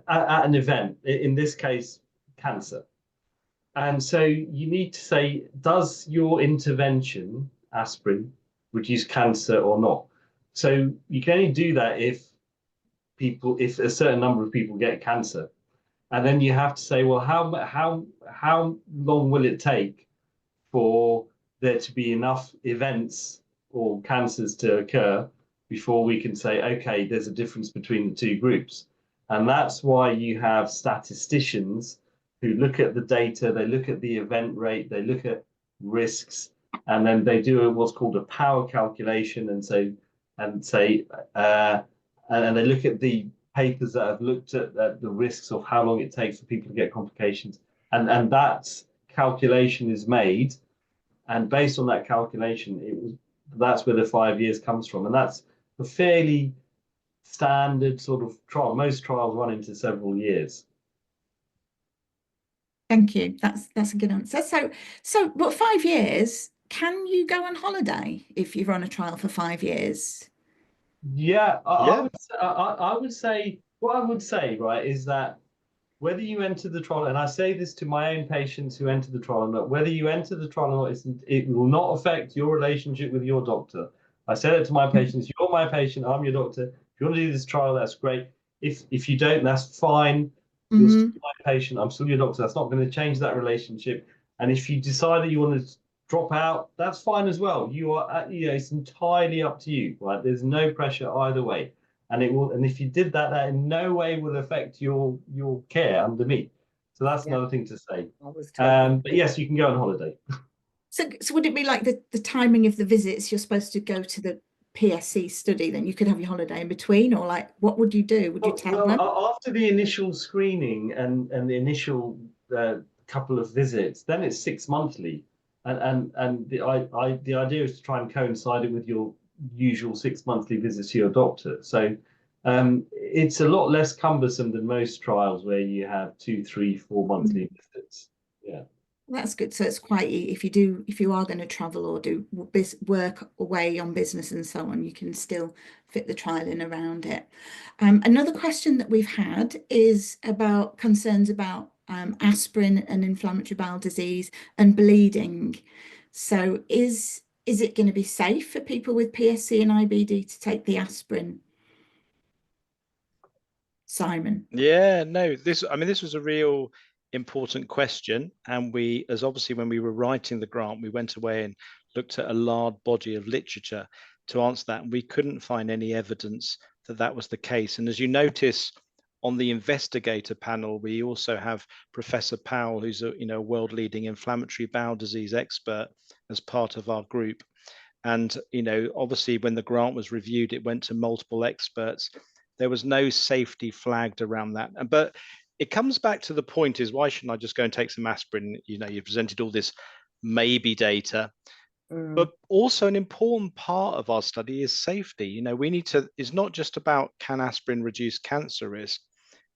an event. In this case, cancer, and so you need to say, does your intervention, aspirin, reduce cancer or not? So you can only do that if a certain number of people get cancer, and then you have to say, well, how long will it take for there to be enough events or cancers to occur before we can say, okay, there's a difference between the two groups. And that's why you have statisticians who look at the data, they look at the event rate, they look at risks, and then they do what's called a power calculation and say, and they look at the papers that have looked at the risks of how long it takes for people to get complications. And that calculation is made, and based on that calculation, that's where the 5 years comes from, and that's a fairly standard sort of trial. Most trials run into several years. Thank you. That's a good answer. So, but 5 years, can you go on holiday if you run a trial for 5 years? Yeah, Yeah. I would say, what I would say, right, is that whether you enter the trial, and I say this to my own patients who enter the trial, that whether you enter the trial or not, it will not affect your relationship with your doctor. I said it to my patients, you're my patient, I'm your doctor. If you want to do this trial, that's great. If you don't, that's fine. You're still my patient, I'm still your doctor. That's not going to change that relationship. And if you decide that you want to drop out, that's fine as well. It's entirely up to you, right? There's no pressure either way. And if you did that, that in no way will affect your care under me. So that's another thing to say. But yes, you can go on holiday. So would it be like the timing of the visits? You're supposed to go to the PSC study, then you could have your holiday in between, or like, what would you do? Would you tell them? After the initial screening and the initial couple of visits, then it's 6 monthly, and the idea is to try and coincide it with your usual 6 monthly visits to your doctor. So it's a lot less cumbersome than most trials where you have 2, 3, 4 monthly visits. Yeah. That's good. So it's quite, if you are going to travel or do work away on business and so on, you can still fit the trial in around it. Another question that we've had is about concerns about aspirin and inflammatory bowel disease and bleeding. So is it going to be safe for people with PSC and IBD to take the aspirin? Simon? Yeah, no, this was a real important question, and as obviously when we were writing the grant, we went away and looked at a large body of literature to answer that, and we couldn't find any evidence that that was the case. And as you notice on the investigator panel, we also have Professor Powell, who's a world-leading inflammatory bowel disease expert, as part of our group. And obviously when the grant was reviewed, it went to multiple experts. There was no safety flagged around that. But it comes back to the point is, why shouldn't I just go and take some aspirin? You presented all this maybe data, but also an important part of our study is safety. It's not just about, can aspirin reduce cancer risk,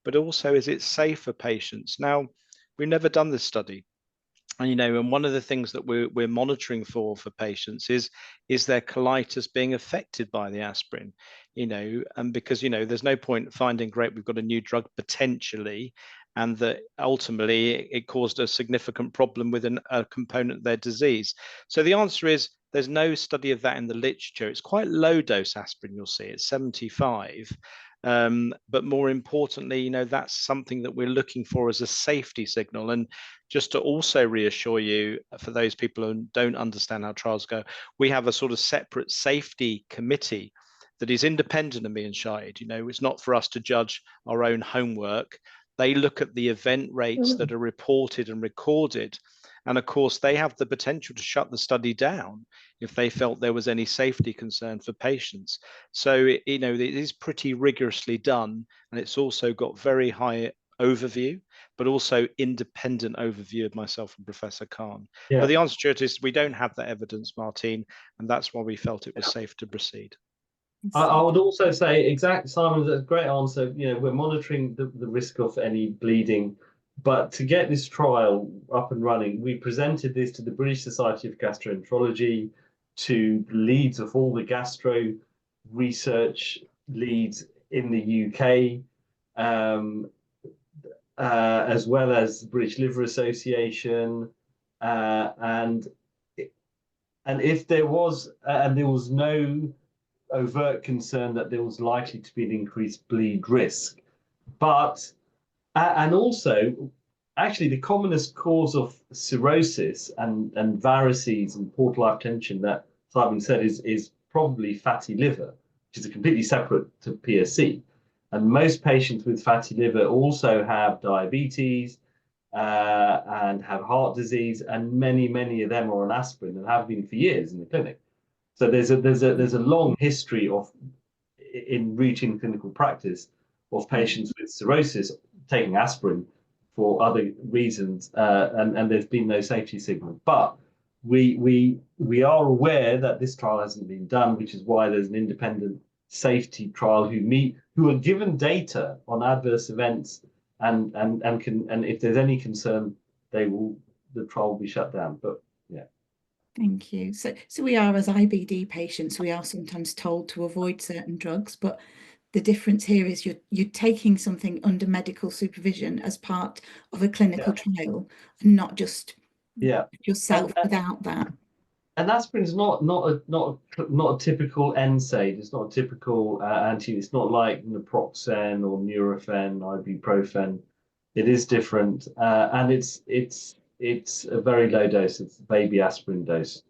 but also, is it safe for patients? Now, we've never done this study. And one of the things that we're monitoring for patients is their colitis being affected by the aspirin, and because there's no point finding, great, we've got a new drug potentially, and that ultimately it caused a significant problem with a component of their disease. So the answer is, there's no study of that in the literature. It's quite low dose aspirin, you'll see, it's 75. But more importantly, that's something that we're looking for as a safety signal. And just to also reassure you, for those people who don't understand how trials go, we have a sort of separate safety committee that is independent of me and Shahid. It's not for us to judge our own homework. They look at the event rates that are reported and recorded. And of course, they have the potential to shut the study down if they felt there was any safety concern for patients. So, it is pretty rigorously done. And it's also got very high overview, but also independent overview of myself and Professor Khan. Yeah. But the answer to it is, we don't have that evidence, Martine, and that's why we felt it was safe to proceed. I would also say, Simon, that's a great answer. You know, we're monitoring the risk of any bleeding, but to get this trial up and running, we presented this to the British Society of Gastroenterology, to the leads of all the gastro research leads in the UK, as well as the British Liver Association, and if there was no overt concern that there was likely to be an increased bleed risk, but and also actually the commonest cause of cirrhosis and varices and portal hypertension that Simon said is probably fatty liver, which is a completely separate to PSC. And most patients with fatty liver also have diabetes and have heart disease, and many of them are on aspirin and have been for years in the clinic. So there's a long history in routine clinical practice of patients with cirrhosis taking aspirin for other reasons, and there's been no safety signal. But we are aware that this trial hasn't been done, which is why there's an independent safety trial who are given data on adverse events and if there's any concern, the trial will be shut down. But yeah. Thank you. So we are, as IBD patients, we are sometimes told to avoid certain drugs, but the difference here is you're taking something under medical supervision as part of a clinical trial, and not just yourself without that. And aspirin is not a typical NSAID. It's not a typical anti. It's not like naproxen or Nurofen, ibuprofen. It is different, and it's a very low dose. It's a baby aspirin dose,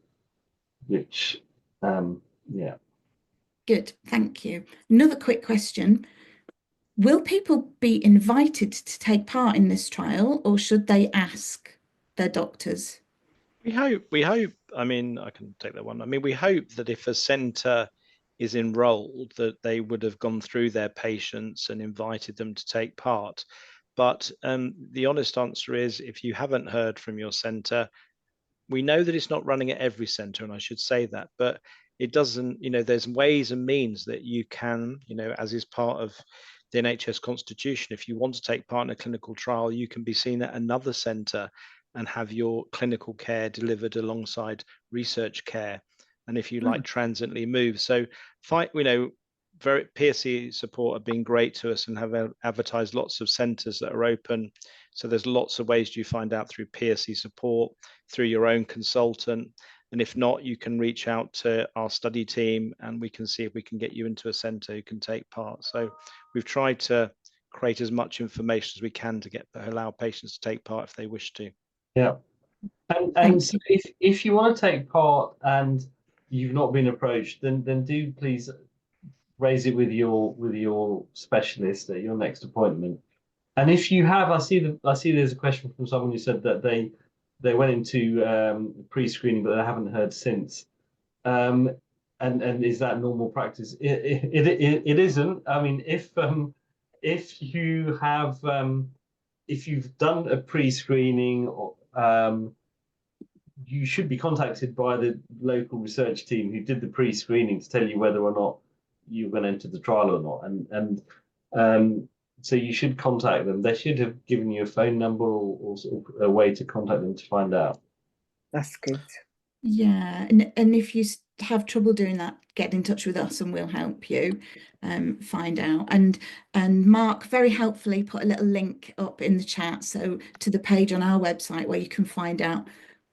which yeah. Good, thank you. Another quick question. Will people be invited to take part in this trial, or should they ask their doctors? We hope, I mean, I can take that one. I mean, we hope that if a centre is enrolled, that they would have gone through their patients and invited them to take part. But the honest answer is, if you haven't heard from your centre, we know that it's not running at every centre, and I should say that, but it doesn't, you know, there's ways and means that you can, you know, as is part of the NHS constitution, if you want to take part in a clinical trial, you can be seen at another centre and have your clinical care delivered alongside research care. And if you like, transiently move. So you know, PSC support have been great to us and have advertised lots of centres that are open. So there's lots of ways you find out through PSC support, through your own consultant. And if not, you can reach out to our study team and we can see if we can get you into a centre who can take part. So we've tried to create as much information as we can to allow patients to take part if they wish to. Yeah. And so if you want to take part and you've not been approached, then do please raise it with your specialist at your next appointment. And if you have, I see there's a question from someone who said that they went into pre-screening, but they haven't heard since. And is that normal practice? It isn't. I mean, if you've done a pre-screening, you should be contacted by the local research team who did the pre-screening to tell you whether or not you're going to enter the trial or not. So you should contact them. They should have given you a phone number or a way to contact them to find out. That's good. Yeah, and if you have trouble doing that, get in touch with us and we'll help you find out. And Mark very helpfully put a little link up in the chat, so to the page on our website where you can find out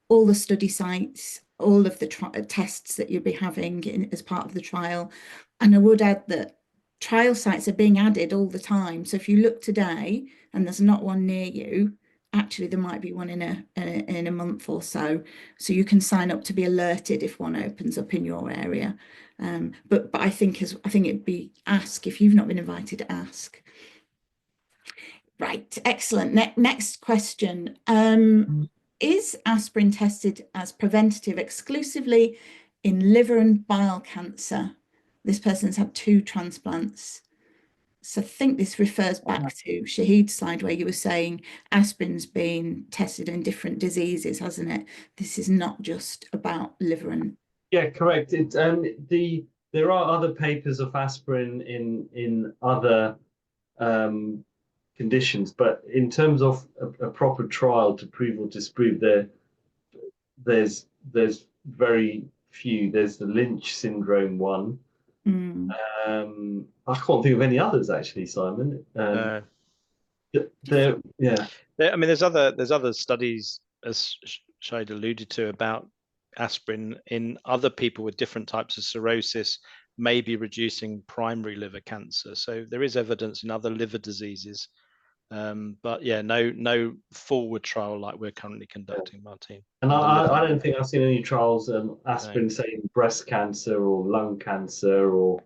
all the study sites, all of the tests that you'll be having as part of the trial. And I would add that trial sites are being added all the time. So if you look today and there's not one near you, actually there might be one in a month or so. So you can sign up to be alerted if one opens up in your area. But I think it'd be ask, if you've not been invited to ask. Right, excellent. Next question. Is aspirin tested as preventative exclusively in liver and bile cancer? This person's had 2 transplants. So I think this refers back to Shahid's slide where you were saying aspirin's been tested in different diseases, hasn't it? This is not just about liver and... Yeah, correct. It's there are other papers of aspirin in other conditions, but in terms of a proper trial to prove or disprove, there's very few. There's the Lynch syndrome one. I can't think of any others actually, Simon. Yeah. I mean, there's other studies, as Shahid alluded to, about aspirin in other people with different types of cirrhosis, maybe reducing primary liver cancer. So there is evidence in other liver diseases, but yeah, no forward trial like we're currently conducting, Martin. And I don't think I've seen any trials aspirin saying breast cancer or lung cancer or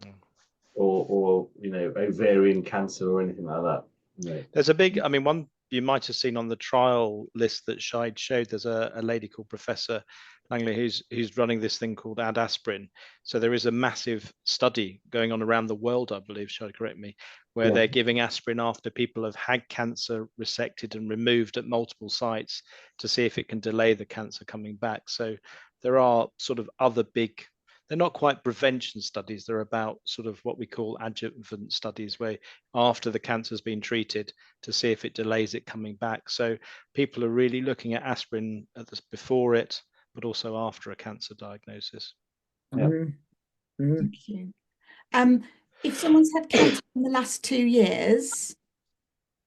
ovarian cancer or anything like that. No. There's a big, I mean, one you might have seen on the trial list that Shahid showed, there's a lady called Professor Langley who's running this thing called Add Aspirin. So there is a massive study going on around the world, I believe, Shahid, correct me, where they're giving aspirin after people have had cancer resected and removed at multiple sites to see if it can delay the cancer coming back. So there are sort of other big, they're not quite prevention studies, they're about sort of what we call adjuvant studies, where after the cancer's been treated to see if it delays it coming back. So people are really looking at aspirin before it, but also after a cancer diagnosis. Thank you. If someone's had cancer in the last 2 years,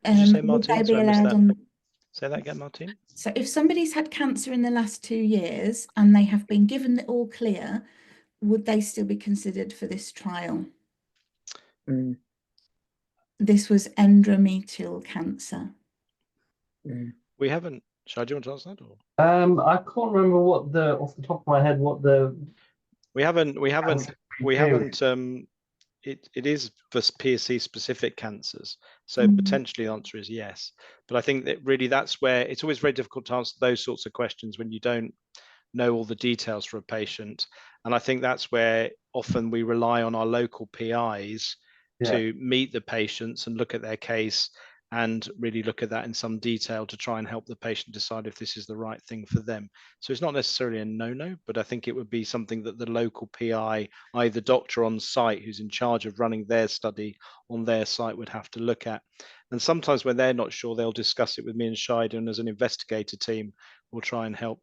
would they be allowed on? Say that again, Martin. So if somebody's had cancer in the last 2 years and they have been given the all clear, would they still be considered for this trial? This was endometrial cancer. We haven't. Shahid, do you want to answer that? Or? I can't remember off the top of my head what the. We haven't. It is for PSC specific cancers, so potentially the answer is yes. But I think that really that's where it's always very difficult to answer those sorts of questions when you don't know all the details for a patient. And I think that's where often we rely on our local PIs to meet the patients and look at their case and really look at that in some detail to try and help the patient decide if this is the right thing for them. So it's not necessarily a no-no, but I think it would be something that the local PI, either doctor on site who's in charge of running their study on their site, would have to look at. And sometimes when they're not sure, they'll discuss it with me and Shahid, and as an investigator team, we'll try and help,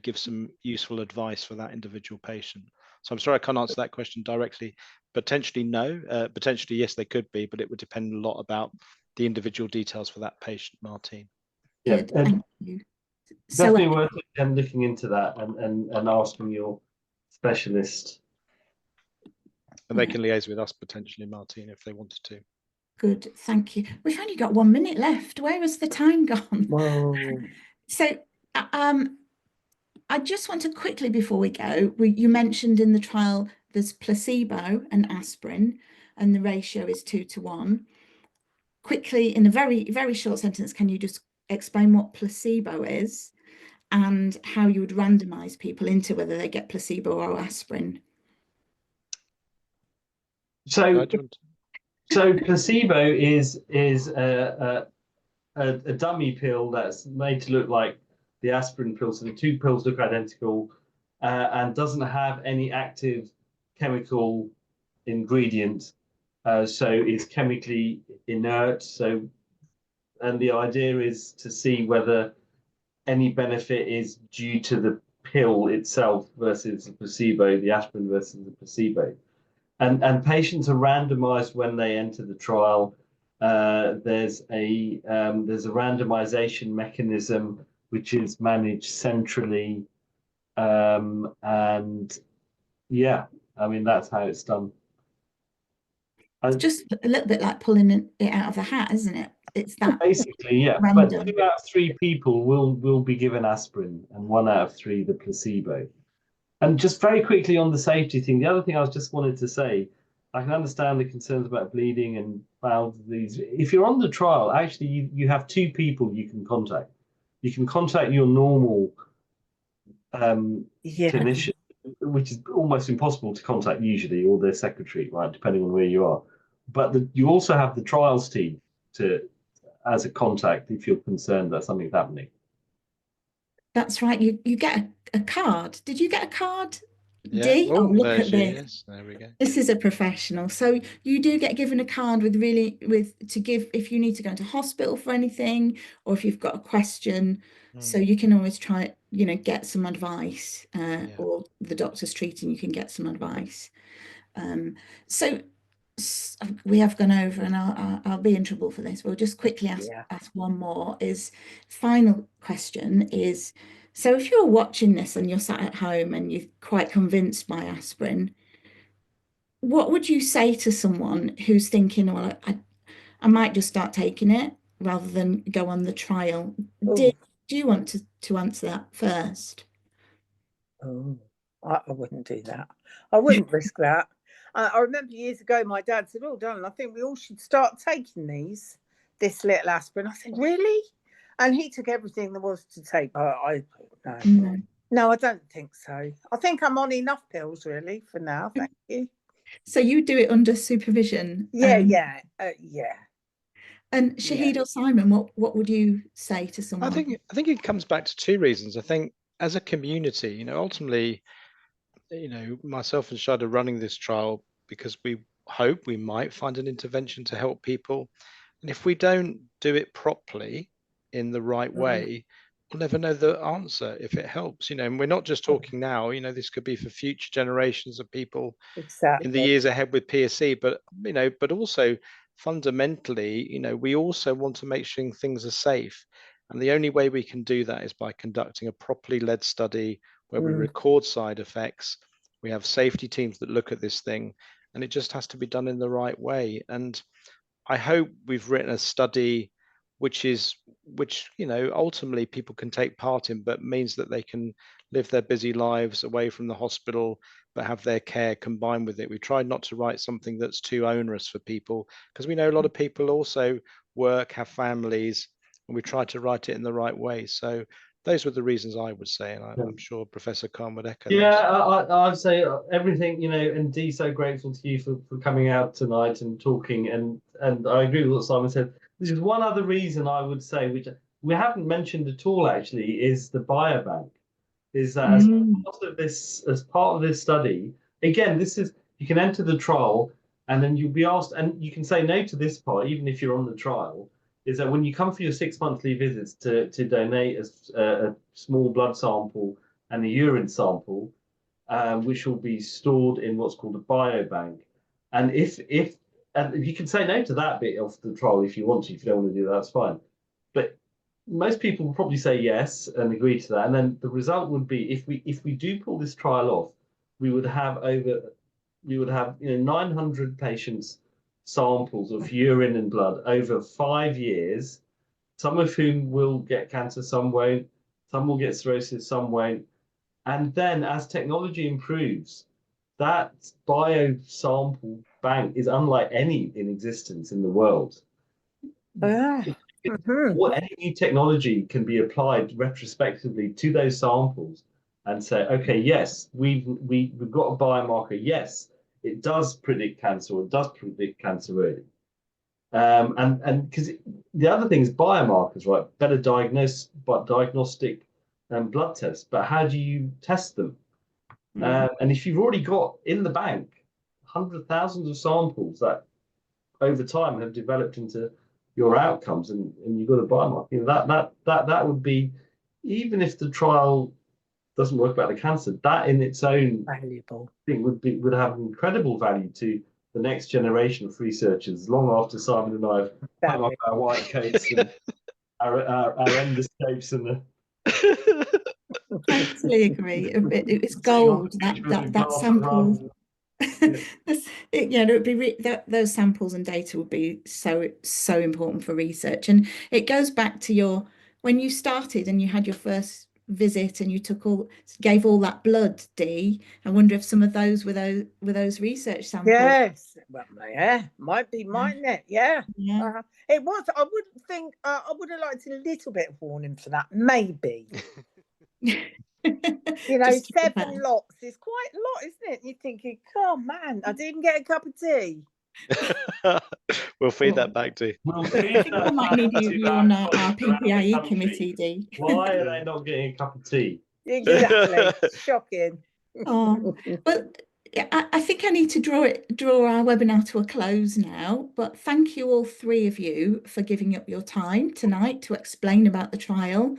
give some useful advice for that individual patient. So I'm sorry I can't answer that question directly. Potentially no, potentially yes, they could be, but it would depend a lot about the individual details for that patient, Martin. Yeah, thank you. Definitely worth looking into that and asking your specialist. And they can liaise with us potentially, Martin, if they wanted to. Good, thank you. We've only got 1 minute left. Where has the time gone? Whoa. So I just want to quickly, before we go, you mentioned in the trial there's placebo and aspirin, and the ratio is 2 to 1. Quickly, in a very, very short sentence, can you just explain what placebo is and how you would randomize people into whether they get placebo or aspirin? So placebo is a dummy pill that's made to look like the aspirin pill. So the two pills look identical and doesn't have any active chemical ingredient. So it's chemically inert. And the idea is to see whether any benefit is due to the pill itself versus the placebo, the aspirin versus the placebo. And patients are randomized when they enter the trial. There's a randomization mechanism which is managed centrally. And yeah, I mean, that's how it's done. It's just a little bit like pulling it out of the hat, isn't it? It's that basically, yeah. random. But 2 out of 3 people will be given aspirin, and 1 out of 3 the placebo. And just very quickly on the safety thing, the other thing I just wanted to say, I can understand the concerns about bleeding and bowel disease. If you're on the trial, actually you have 2 people you can contact. You can contact your normal clinician, which is almost impossible to contact usually, or their secretary, right, depending on where you are. But you also have the trials team as a contact if you're concerned that something's happening. That's right. You get a card. Did you get a card Yeah. Dee, Oh, look there at she this. is. There we go. This is a professional. So you do get given a card with to give if you need to go into hospital for anything, or if you've got a question. So you can always try, get some advice, Yeah. or the doctor's treating, you can get some advice. So we have gone over, and I'll be in trouble for this. We'll just quickly ask one more. Final question is, so if you're watching this and you're sat at home and you're quite convinced by aspirin, what would you say to someone who's thinking, well, I might just start taking it rather than go on the trial? Do you want to answer that first? Oh, I wouldn't do that. I wouldn't risk that. I remember years ago, my dad said, "Oh, darling, I think we all should start taking this little aspirin." I said, "Really?" And he took everything there was to take. No, I don't think so. I think I'm on enough pills, really, for now. Thank you. So you do it under supervision? Yeah. And Shahid or Simon, what would you say to someone? I think it comes back to two reasons. I think as a community, ultimately, myself and Shahid are running this trial because we hope we might find an intervention to help people. And if we don't do it properly in the right way, we'll never know the answer if it helps, and we're not just talking now, this could be for future generations of people in the years ahead with PSC, but also fundamentally, we also want to make sure things are safe. And the only way we can do that is by conducting a properly led study where we record side effects. We have safety teams that look at this thing, and it just has to be done in the right way. And I hope we've written a study which ultimately people can take part in, but means that they can live their busy lives away from the hospital, but have their care combined with it. We tried not to write something that's too onerous for people, because we know a lot of people also work, have families, and we try to write it in the right way. So those were the reasons I would say, and I'm sure Professor Khan would echo. Yeah, I'd say everything, and Dee, so grateful to you for coming out tonight and talking, and I agree with what Simon said. There's just one other reason I would say, which we haven't mentioned at all actually, is the biobank. Is that as part of this study, again, you can enter the trial and then you'll be asked, and you can say no to this part, even if you're on the trial, is that when you come for your 6 monthly visits to donate a small blood sample and a urine sample, which will be stored in what's called a biobank. And if you can say no to that bit of the trial if you want to, if you don't want to do that, that's fine. But most people will probably say yes and agree to that. And then the result would be, if we do pull this trial off, we would have 900 patients samples of urine and blood over 5 years, some of whom will get cancer, some won't, some will get cirrhosis, some won't. And then as technology improves, that biosample bank is unlike any in existence in the world. Any new technology can be applied retrospectively to those samples and say, okay, yes, we've got a biomarker. Yes, it does predict cancer, or it does predict cancer early. And because the other thing is biomarkers, right? Better diagnostic blood tests, but how do you test them? And if you've already got in the bank hundreds of thousands of samples that over time have developed into your outcomes, and you've got a biomarker, that would be, even if the trial doesn't work about the cancer, that in its own valuable thing would have incredible value to the next generation of researchers, long after Simon and I have hung up our white coats and our endoscopes and the. I totally agree. It's gold. That sample. It would be those samples and data would be so important for research. And it goes back to when you started and you had your first visit and you gave all that blood, Dee. I wonder if some of those were those research samples. Yes, well, yeah, might be, mightn't it? Yeah. It was. I wouldn't think. I would have liked a little bit of warning for that, maybe. 7 lots is quite a lot, isn't it? You're thinking, oh man, I didn't get a cup of tea. We'll feed that back to you. I might need you on our PPIE committee, Dee. Why are they not getting a cup of tea? Exactly. Shocking. Oh, but I think I need to draw our webinar to a close now. But thank you all three of you for giving up your time tonight to explain about the trial.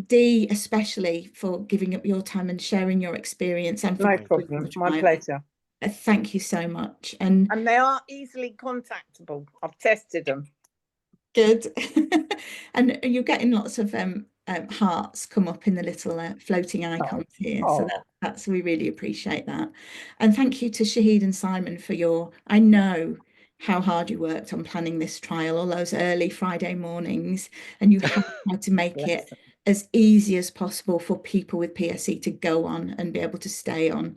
Dee, especially for giving up your time and sharing your experience, and for No problem. My pleasure. Thank you so much. And they are easily contactable. I've tested them. Good. And you're getting lots of hearts come up in the little floating icons here. So that's we really appreciate that. And thank you to Shahid and Simon for I know how hard you worked on planning this trial, all those early Friday mornings, and you have tried to make it as easy as possible for people with PSC to go on and be able to stay on.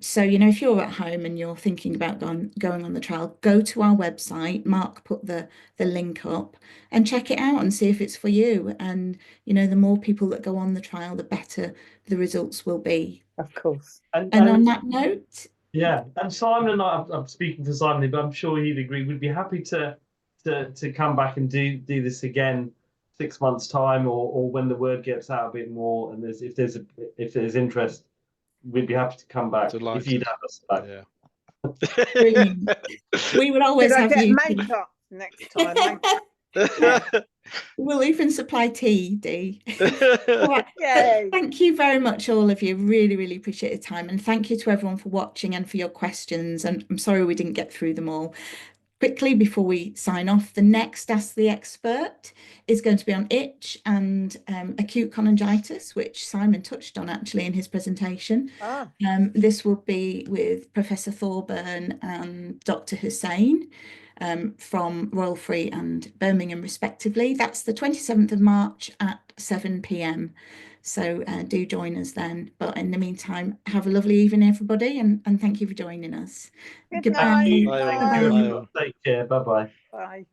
So, you know, if you're at home and you're thinking about going on the trial, go to our website. Mark put the link up and check it out and see if it's for you. And, you know, the more people that go on the trial, the better the results will be. Of course. And on that note. Yeah, and Simon and I'm speaking for Simon, but I'm sure he'd agree. We'd be happy to come back and do this again 6 months' time, or when the word gets out a bit more, and if there's interest, we'd be happy to come back. Delighted. If you'd have us back. Yeah. Brilliant. We would always have you. Makeup next time. We'll even supply tea, Dee. All right. Thank you very much, all of you. Really, really appreciate your time. And thank you to everyone for watching and for your questions. And I'm sorry we didn't get through them all. Quickly, before we sign off, the next Ask the Expert is going to be on itch and acute cholangitis, which Simon touched on actually in his presentation. This will be with Professor Thorburn and Dr. Hussain from Royal Free and Birmingham, respectively. That's the 27th of March at 7 p.m. So do join us then. But in the meantime, have a lovely evening, everybody, and thank you for joining us. Good Goodbye. night. Bye. Take care. Bye-bye. Bye.